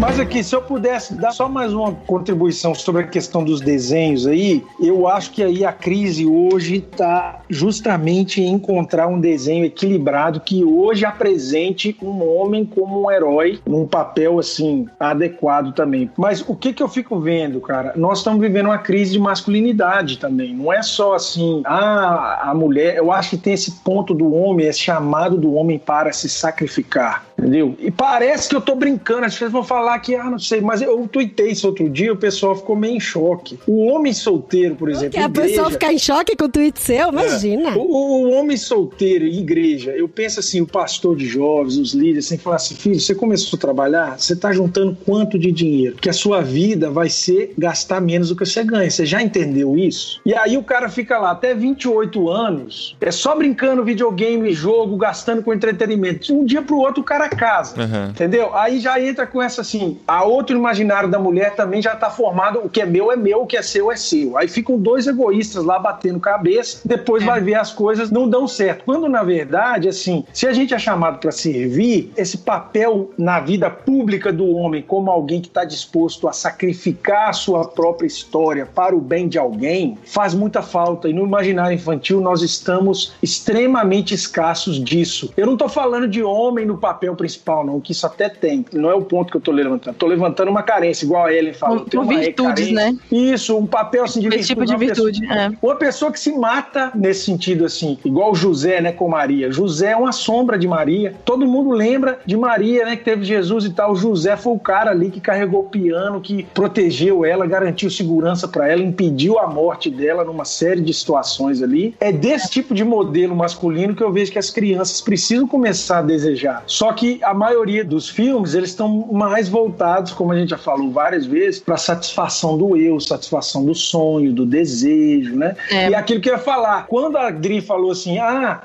Mas aqui, se eu pudesse dar só mais uma contribuição sobre a questão dos desenhos aí, eu acho que aí a crise hoje está justamente em encontrar um desenho equilibrado que hoje apresente um homem como um herói num papel, assim, adequado também. Mas o que eu fico vendo, cara? Nós estamos vivendo uma crise de masculinidade também. Não é só assim, a mulher... Eu acho que tem esse ponto do homem, esse chamado do homem para se sacrificar, entendeu? E parece que eu tô brincando, as pessoas vão falar que, não sei, mas eu tuitei isso outro dia, o pessoal ficou meio em choque. O homem solteiro, por exemplo, que a pessoa ficar em choque com o tweet seu, imagina. O homem solteiro e igreja, eu penso assim, o pastor de jovens, os líderes, tem que falar assim, filho, você começou a trabalhar, você tá juntando quanto de dinheiro? Que a sua vida vai ser gastar menos do que você ganha. Você já entendeu isso? E aí o cara fica lá até 28 anos, só brincando videogame, jogo, gastando com entretenimento. De um dia pro outro o cara casa, entendeu? Aí já entra com essa assim, a outro imaginário da mulher também já tá formado, o que é meu, o que é seu. Aí ficam dois egoístas lá batendo cabeça, depois vai ver as coisas não dão certo. Quando, na verdade, assim, se a gente é chamado para servir, esse papel na vida pública do homem como alguém que está disposto a sacrificar a sua própria história para o bem de alguém, faz muita falta. E no imaginário infantil nós estamos extremamente escassos disso. Eu não tô falando de homem no papel principal, não, que isso até tem. Não é o ponto que eu tô levantando. Tô levantando uma carência, igual a Ellen falou. Por virtudes, né? Isso, um papel assim de esse virtude. Tipo de virtude, Uma pessoa que se mata nesse sentido, assim, igual José, né, com Maria. José é uma sombra de Maria. Todo mundo lembra de Maria, né, que teve Jesus e tal. José foi o cara ali que carregou o piano, que protegeu ela, garantiu segurança pra ela, impediu a morte dela numa série de situações ali. É desse tipo de modelo masculino que eu vejo que as crianças precisam começar a desejar. Só que a maioria dos filmes, eles estão mais voltados, como a gente já falou várias vezes, pra satisfação do eu, satisfação do sonho, do desejo, né? E aquilo que eu ia falar, quando a Dri falou assim,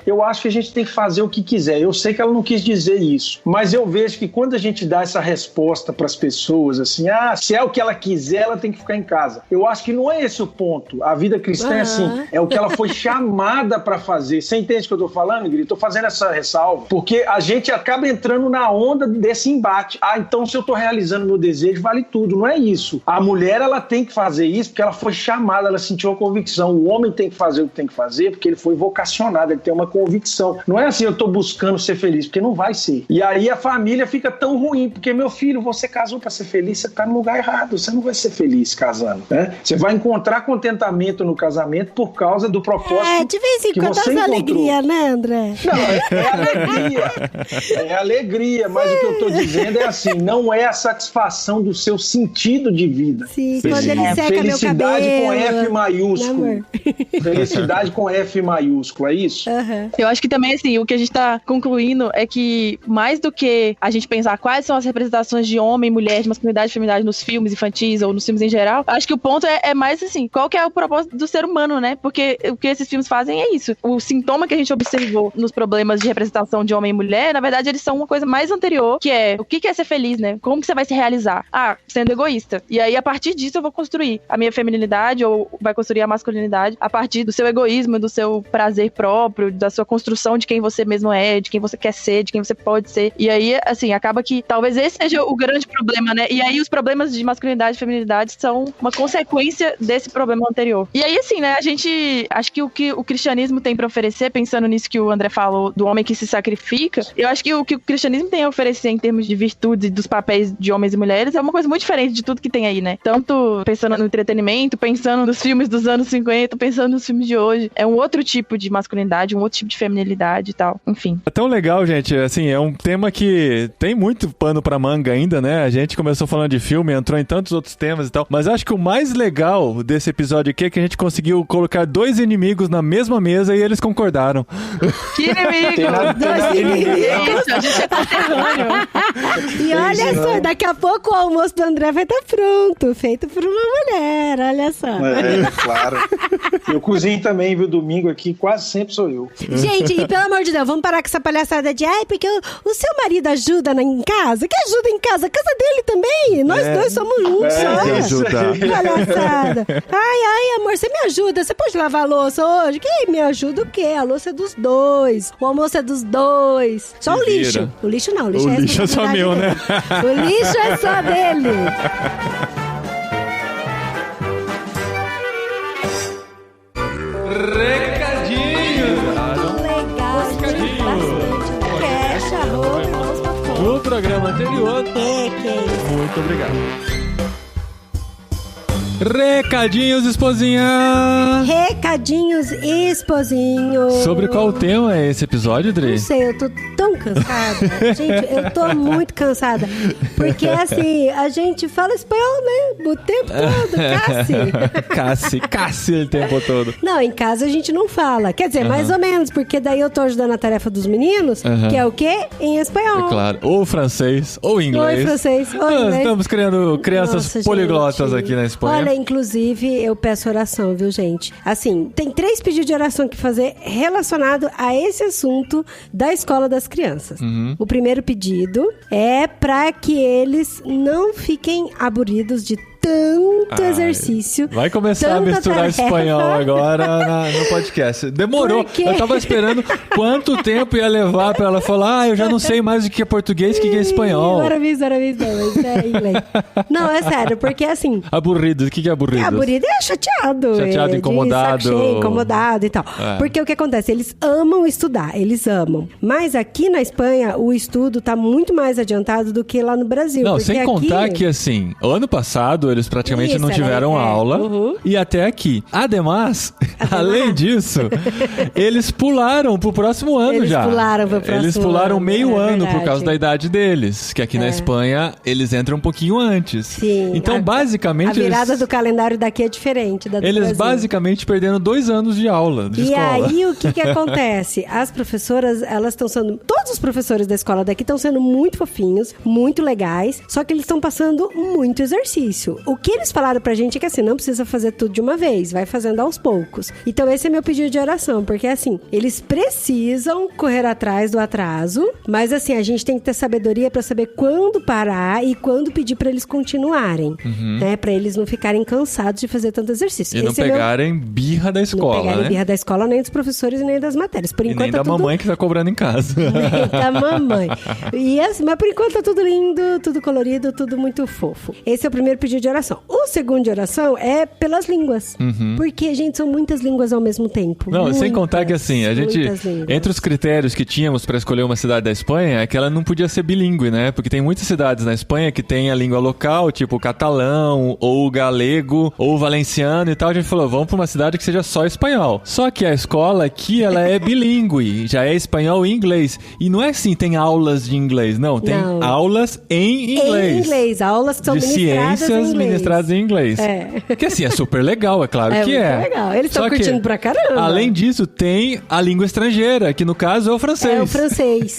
eu acho que a gente tem que fazer o que quiser, eu sei que ela não quis dizer isso, mas eu vejo que quando a gente dá essa resposta pras pessoas, assim, se é o que ela quiser, ela tem que ficar em casa. Eu acho que não é esse o ponto. A vida cristã é assim, é o que ela foi chamada pra fazer. Você entende o que eu tô falando, Gri? Tô fazendo essa ressalva, porque a gente acaba entrando na onda desse embate. Então se eu tô realizando meu desejo, vale tudo. Não é isso. A mulher, ela tem que fazer isso porque ela foi chamada, ela sentiu a convicção. O homem tem que fazer o que tem que fazer porque ele foi vocacionado, ele tem uma convicção. Não é assim, eu tô buscando ser feliz, porque não vai ser. E aí a família fica tão ruim, porque, meu filho, você casou pra ser feliz, você tá no lugar errado, você não vai ser feliz casando, né? Você vai encontrar contentamento no casamento por causa do propósito de vez em quando dá alegria, né, André? Não, é alegria, mas o que eu tô dizendo é assim, não é a satisfação do seu sentido de vida. Sim, quando ele seca felicidade meu cabelo. Com F maiúsculo. Felicidade com F maiúsculo, é isso? Eu acho que também, assim, o que a gente tá concluindo é que mais do que a gente pensar quais são as representações de homem, mulher, de masculinidade e feminidade nos filmes infantis ou nos filmes em geral, acho que o ponto é mais assim, qual que é o propósito do ser humano, né? Porque o que esses filmes fazem é isso. O sintoma que a gente observou nos problemas de representação de homem e mulher, na verdade, eles são uma coisa mais anterior, que é o que é ser feliz, né? Como que você vai se realizar? Sendo egoísta. E aí, a partir disso, eu vou construir a minha feminilidade ou vai construir a masculinidade a partir do seu egoísmo, do seu prazer próprio, da sua construção de quem você mesmo é, de quem você quer ser, de quem você pode ser. E aí, assim, acaba que talvez esse seja o grande problema, né? E aí, os problemas de masculinidade e feminilidade são uma consequência desse problema anterior. E aí, assim, né? A gente... Acho que o cristianismo tem pra oferecer, pensando nisso que o André falou, do homem que se sacrifica, eu acho que o que o cristianismo tem a oferecer em termos de virtudes e dos papéis de homens e mulheres é uma coisa muito diferente de tudo que tem aí, né? Tanto pensando no entretenimento, pensando nos filmes dos anos 50, pensando nos filmes de hoje. É um outro tipo de masculinidade, um outro tipo de feminilidade e tal. Enfim. É tão legal, gente. Assim, é um tema que tem muito pano pra manga ainda, né? A gente começou falando de filme, entrou em tantos outros temas e tal. Mas acho que o mais legal desse episódio aqui é que a gente conseguiu colocar dois inimigos na mesma mesa e eles concordaram. Que inimigo! Dois inimigos! A gente é conterrâneo. E olha só Não, daqui a pouco o almoço do André vai estar pronto, feito por uma mulher, olha só. Claro. Eu cozinho também, viu? Domingo aqui, quase sempre sou eu. Gente, e pelo amor de Deus, vamos parar com essa palhaçada de porque o seu marido ajuda em casa? Que ajuda em casa? A casa dele também. Nós dois somos um só. Palhaçada. Ai, amor, você me ajuda? Você pode lavar a louça hoje? Quem me ajuda o quê? A louça é dos dois. O almoço é dos dois. Só o lixo. O lixo não. O lixo é só meu, né? O lixo é só dele. Recadinhos! No programa anterior. Muito obrigado. Recadinhos, esposinha! Recadinhos, esposinho! Sobre qual tema é esse episódio, Dri? Não sei, eu tô tão cansada. Gente, eu tô muito cansada. Porque, assim, a gente fala espanhol, né? O tempo todo, Cassi o tempo todo. Não, em casa a gente não fala. Quer dizer, mais ou menos, porque daí eu tô ajudando a tarefa dos meninos, que é o quê? Em espanhol. É claro. Ou francês, ou inglês. Ou francês, ou Nós inglês. estamos criando crianças poliglotas aqui na Espanha. Olha, inclusive, eu peço oração, viu, gente? Assim, tem 3 pedidos de oração que fazer relacionado a esse assunto da escola das crianças. O primeiro pedido é para que eles não fiquem aburridos de tanto exercício. Vai começar a misturar espanhol agora no podcast. Demorou. Eu tava esperando quanto tempo ia levar pra ela falar, eu já não sei mais o que é português e o que é espanhol. Maravilha, mas é inglês. Não, é sério, porque assim... Aburrido, o que é aburrido? Aburrido é chateado. Chateado, incomodado. De saco cheio, incomodado e tal. Porque o que acontece? Eles amam estudar, eles amam. Mas aqui na Espanha, o estudo tá muito mais adiantado do que lá no Brasil. Não, sem contar que assim, o ano passado eles praticamente não tiveram aula. E até aqui. Ademais, além disso, eles pularam pro próximo ano Eles pularam meio ano por causa da idade deles. Que aqui na Espanha, eles entram um pouquinho antes. Sim. Então, basicamente... A virada do calendário daqui é diferente da do Eles Brasil. basicamente perderam 2 anos de aula, de escola. E aí, o que acontece? As professoras, elas estão sendo... Todos os professores da escola daqui estão sendo muito fofinhos, muito legais, só que eles estão passando muito exercício. O que eles falaram pra gente é que assim, não precisa fazer tudo de uma vez, vai fazendo aos poucos. Então esse é meu pedido de oração, porque assim, eles precisam correr atrás do atraso, mas assim, a gente tem que ter sabedoria pra saber quando parar e quando pedir pra eles continuarem, né? Pra eles não ficarem cansados de fazer tanto exercício. E não pegarem birra da escola, não pegarem birra da escola, nem dos professores e nem das matérias. Por enquanto, nem da mamãe que tá cobrando em casa. Nem da mamãe. E assim, mas por enquanto tá tudo lindo, tudo colorido, tudo muito fofo. Esse é o primeiro pedido de oração. O segundo de oração é pelas línguas. Porque, gente, são muitas línguas ao mesmo tempo. Não, sem contar que assim, a gente, entre os critérios que tínhamos pra escolher uma cidade da Espanha, é que ela não podia ser bilíngue, né? Porque tem muitas cidades na Espanha que tem a língua local, tipo o catalão, ou o galego, ou o valenciano e tal. A gente falou, vamos pra uma cidade que seja só espanhol. Só que a escola aqui, ela é bilíngue, já é espanhol e inglês. E não é assim, tem aulas de inglês, não. Tem aulas em inglês. Em inglês, aulas que são ministradas em inglês. Que assim, é super legal, é claro que é. Muito legal. Eles estão curtindo pra caramba. Além disso, tem a língua estrangeira, que no caso é o francês. É o francês,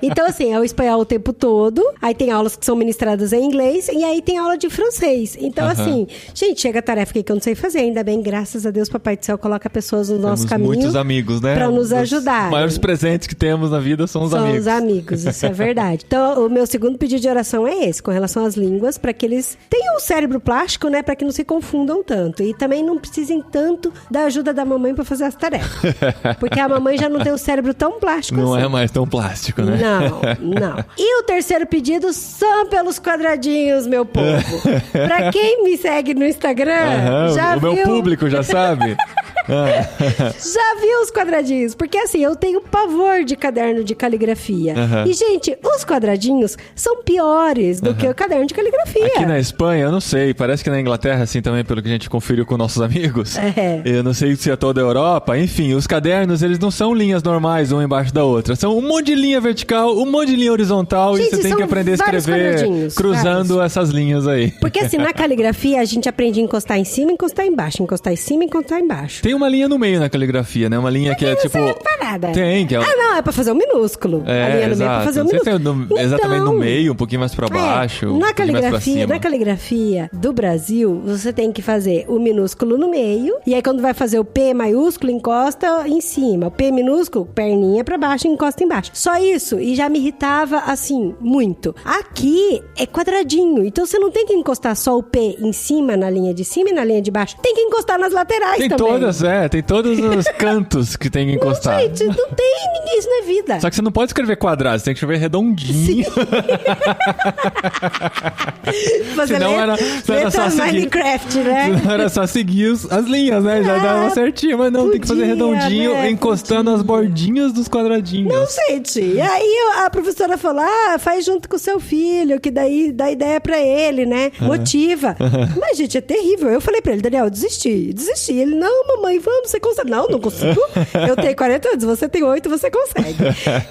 Então assim, é o espanhol o tempo todo, aí tem aulas que são ministradas em inglês, e aí tem aula de francês. Então assim, gente, chega a tarefa aqui que eu não sei fazer, ainda bem, graças a Deus, Papai do Céu coloca pessoas no nosso caminho. Muitos amigos, né? Pra nos ajudar. Os maiores presentes que temos na vida são os amigos. São os amigos, isso é verdade. Então, o meu segundo pedido de oração é esse, com relação às línguas, pra que eles tenham um cérebro plástico, né, pra que não se confundam tanto. E também não precisem tanto da ajuda da mamãe pra fazer as tarefas. Porque a mamãe já não tem o cérebro tão plástico não assim. É mais tão plástico, né? Não. E o terceiro pedido são pelos quadradinhos, meu povo. Pra quem me segue no Instagram, já viu... meu público já sabe... Já viu os quadradinhos? Porque assim, eu tenho pavor de caderno de caligrafia. E, gente, os quadradinhos são piores do que o caderno de caligrafia. Aqui na Espanha, eu não sei, parece que na Inglaterra, assim, também, pelo que a gente conferiu com nossos amigos. Eu não sei se é toda a Europa. Enfim, os cadernos, eles não são linhas normais, uma embaixo da outra. São um monte de linha vertical, um monte de linha horizontal. Gente, e você tem que aprender a escrever cruzando essas linhas aí. Porque assim, na caligrafia, a gente aprende a encostar em cima, encostar embaixo, encostar em cima, encostar embaixo. Tem uma linha no meio na caligrafia, né? Uma linha que é tipo... Não serve pra nada. Tem, que é... Ah, não, é pra fazer um minúsculo. A linha no meio é pra fazer um minúsculo. Não sei se é exatamente no meio, um pouquinho mais pra baixo. Na caligrafia do Brasil, você tem que fazer o minúsculo no meio, e aí quando vai fazer o P maiúsculo, encosta em cima. O P minúsculo, perninha pra baixo, encosta embaixo. Só isso, e já me irritava, assim, muito. Aqui é quadradinho, então você não tem que encostar só o P em cima, na linha de cima e na linha de baixo. Tem que encostar nas laterais tem também. Tem todos os cantos que tem que encostar. Não, gente, não tem ninguém, isso não é vida. Só que você não pode escrever quadrado, você tem que escrever redondinho. Senão era só seguir Minecraft, né? Senão era só seguir as linhas, né? Já dava certinho, mas não, tem que fazer redondinho, né? Encostando as bordinhas dos quadradinhos. Não, gente. E aí a professora falou, faz junto com o seu filho, que daí dá ideia pra ele, né? Motiva. Mas, gente, é terrível. Eu falei pra ele, Daniel, desisti. Ele, não, mamãe, vamos, você consegue. Não consigo. Eu tenho 40 anos, você tem 8, você consegue.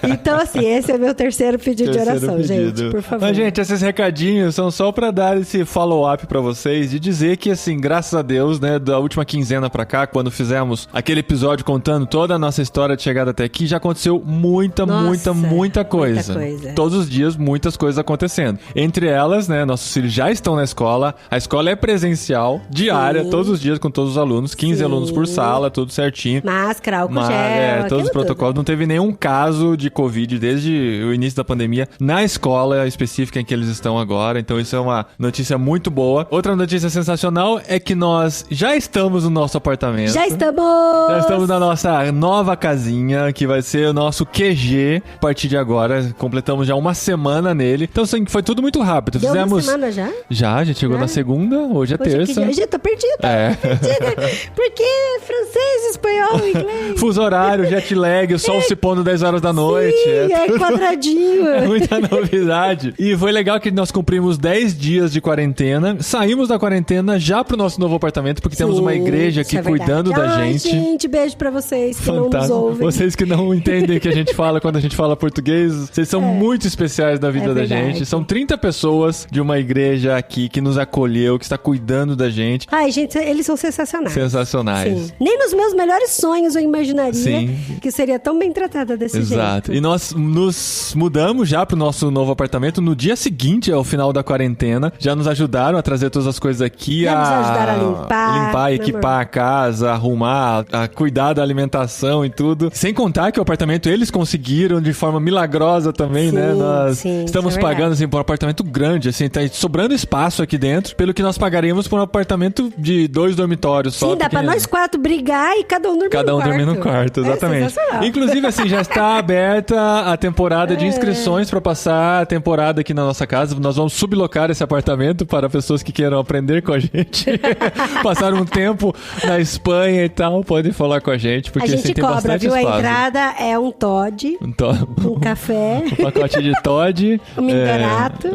Então, assim, esse é meu terceiro pedido de oração, gente, por favor. Mas, gente, esses recadinhos são só pra dar esse follow-up pra vocês e dizer que, assim, graças a Deus, né, da última quinzena pra cá, quando fizemos aquele episódio contando toda a nossa história de chegada até aqui, já aconteceu muita coisa. Todos os dias, muitas coisas acontecendo. Entre elas, né, nossos filhos já estão na escola, a escola é presencial, diária, todos os dias com todos os alunos, 15 alunos por sala, tudo certinho. Máscara, álcool gel, todos os protocolos. Não teve nenhum caso de Covid desde o início da pandemia na escola específica em que eles estão agora, então isso é uma notícia muito boa. Outra notícia sensacional é que nós já estamos no nosso apartamento. Já estamos na nossa nova casinha, que vai ser o nosso QG a partir de agora. Completamos já uma semana nele. Então, assim, foi tudo muito rápido. Deu uma semana já? Já, a gente chegou na segunda, hoje é terça. Hoje tô perdida. Porque francês, espanhol, inglês. Fuso horário, jet lag, o sol se pondo 10 horas da noite. Sim, quadradinho. É muita novidade. E foi legal que nós cumprimos 10 dias de quarentena. Saímos da quarentena já pro nosso novo apartamento, porque temos uma igreja aqui cuidando da gente. Gente, beijo pra vocês que não nos ouvem. Vocês que não entendem o que a gente fala quando a gente fala português, vocês são muito especiais na vida da gente. São 30 pessoas de uma igreja aqui que nos acolheu, que está cuidando da gente. Ai, gente, eles são sensacionais. Sensacionais. Sim. Nem nos meus melhores sonhos eu imaginaria que seria tão bem tratada desse jeito. Exato. E nós nos mudamos já pro nosso novo apartamento no dia seguinte ao final da quarentena. Já nos ajudaram a trazer todas as coisas aqui. Já nos ajudaram a limpar, equipar a casa, arrumar, a cuidar da alimentação e tudo. Sem contar que o apartamento eles conseguiram de forma milagrosa também, né? Nós estamos pagando assim por um apartamento grande, assim, tá sobrando espaço aqui dentro, pelo que nós pagaríamos por um apartamento de 2 dormitórios só. Sim, dá pra nós 4 brigar e cada um dormir no quarto. Exatamente. Inclusive, assim, já está aberta a temporada de inscrições para passar a temporada aqui na nossa casa. Nós vamos sublocar esse apartamento para pessoas que queiram aprender com a gente. Passar um tempo na Espanha e tal, podem falar com a gente, porque assim, tem bastante espaço. A entrada é um Todd, um café, um pacote de Todd, um Mindorato,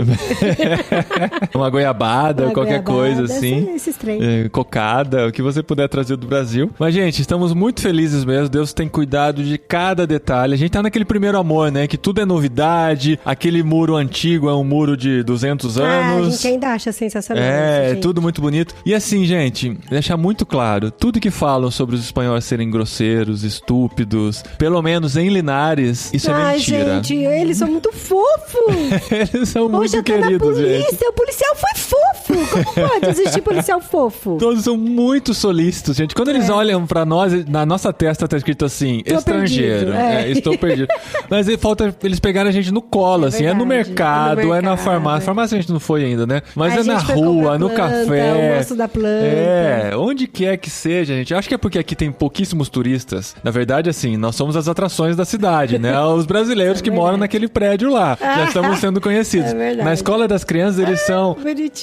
uma goiabada, qualquer coisa assim, cocada, o que você puder trazer do Brasil. Mas, gente, estamos muito felizes mesmo. Deus tem cuidado de cada detalhe. A gente tá naquele primeiro amor, né? Que tudo é novidade. Aquele muro antigo é um muro de 200 anos. A gente ainda acha sensacional. Tudo muito bonito. E assim, gente, deixar muito claro, tudo que falam sobre os espanhóis serem grosseiros, estúpidos, pelo menos em Linares, isso é mentira. Gente, eles são muito fofos. Eles são muito queridos, gente. O policial foi fofo. Como pode existir policial fofo? Todos são muito solícitos, gente. Quando eles olham pra nós, na nossa testa tá escrito assim, estrangeiro. Estou perdido. Mas falta eles pegarem a gente no colo, assim. É no mercado, é na farmácia. Farmácia a gente não foi ainda, né? Mas é na rua, no café. O moço da planta. Onde quer que seja, gente. Eu acho que é porque aqui tem pouquíssimos turistas. Na verdade, assim, nós somos as atrações da cidade, né? Os brasileiros que moram naquele prédio lá. Já estamos sendo conhecidos. Na escola das crianças, eles são...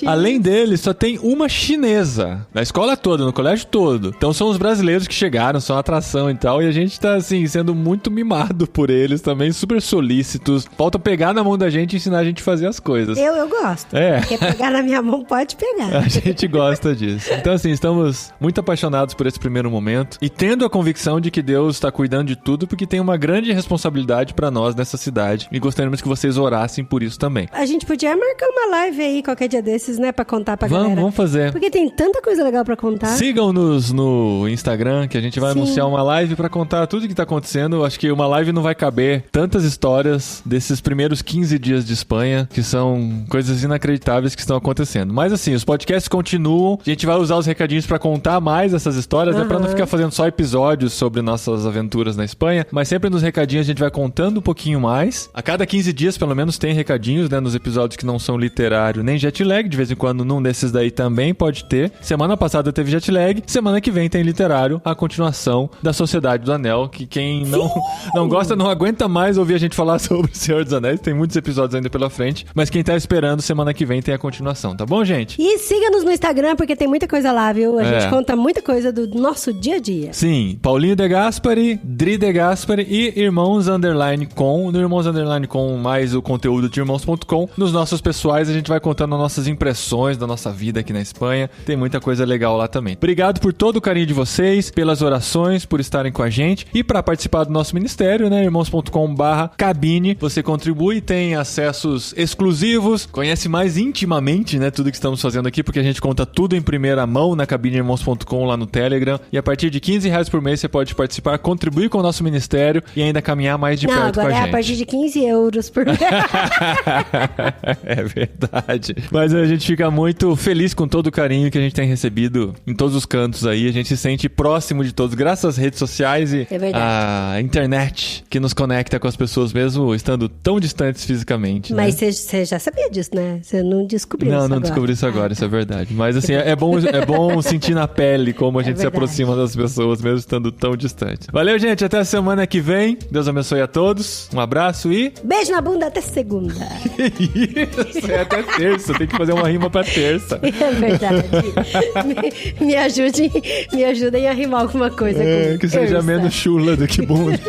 Além deles, só tem uma chinesa. Na escola toda, no colégio todo. Então são os brasileiros que chegaram, são atração e tal. E a gente tá, assim, sendo muito mimado por eles também. Super solícitos. Falta pegar na mão da gente e ensinar a gente a fazer as coisas. Eu gosto. Quer pegar na minha mão, pode pegar. A gente gosta disso. Então, assim, estamos muito apaixonados por esse primeiro momento e tendo a convicção de que Deus está cuidando de tudo, porque tem uma grande responsabilidade pra nós nessa cidade e gostaríamos que vocês orassem por isso também. A gente podia marcar uma live aí qualquer dia desses, né? Pra pra contar pra galera. Vamos fazer. Porque tem tanta coisa legal pra contar. Sigam-nos no Instagram, que a gente vai anunciar uma live pra contar tudo que tá acontecendo. Acho que uma live não vai caber tantas histórias desses primeiros 15 dias de Espanha, que são coisas inacreditáveis que estão acontecendo. Mas assim, os podcasts continuam. A gente vai usar os recadinhos pra contar mais essas histórias, né? Pra não ficar fazendo só episódios sobre nossas aventuras na Espanha. Mas sempre nos recadinhos a gente vai contando um pouquinho mais. A cada 15 dias, pelo menos, tem recadinhos, né? Nos episódios que não são literário nem jet lag. De vez em quando, num desses daí também pode ter. Semana passada teve jet lag. Semana que vem tem literário, a continuação da Sociedade do Anel, que quem não gosta, não aguenta mais ouvir a gente falar sobre o Senhor dos Anéis. Tem muitos episódios ainda pela frente. Mas quem tá esperando, semana que vem tem a continuação. Tá bom, gente? E siga-nos no Instagram, porque tem muita coisa lá, viu? A gente conta muita coisa do nosso dia a dia. Sim. Paulinho De Gaspari, Dri De Gaspari e Irmãos Underline Com. No Irmãos Underline Com, mais o conteúdo de irmãos.com. Nos nossos pessoais, a gente vai contando nossas impressões da nossa vida aqui na Espanha. Tem muita coisa legal lá também. Obrigado por todo o carinho de vocês, pelas orações, por estarem com a gente. E para participar do nosso ministério, né? irmãos.com/cabine. Você contribui, tem acessos exclusivos, conhece mais intimamente, né? Tudo que estamos fazendo aqui, porque a gente conta tudo em primeira mão na cabineirmãos.com lá no Telegram. E a partir de R$15 por mês você pode participar, contribuir com o nosso ministério e ainda caminhar mais de perto com a gente. Agora é a partir de €15 por mês. É verdade. Mas a gente fica muito feliz com todo o carinho que a gente tem recebido em todos os cantos aí. A gente se sente próximo de todos, graças às redes sociais e à internet que nos conecta com as pessoas mesmo estando tão distantes fisicamente. Mas você já sabia disso, né? Você não descobriu isso agora. Não descobri isso agora, isso é verdade. Mas assim, é bom sentir na pele como a gente se aproxima das pessoas mesmo estando tão distante. Valeu, gente. Até a semana que vem. Deus abençoe a todos. Um abraço e... Beijo na bunda até segunda. Isso, é até terça. Tem que fazer uma rima pra terça. É verdade. Me ajudem a rimar alguma coisa com que seja terça. menos chula do que bunda.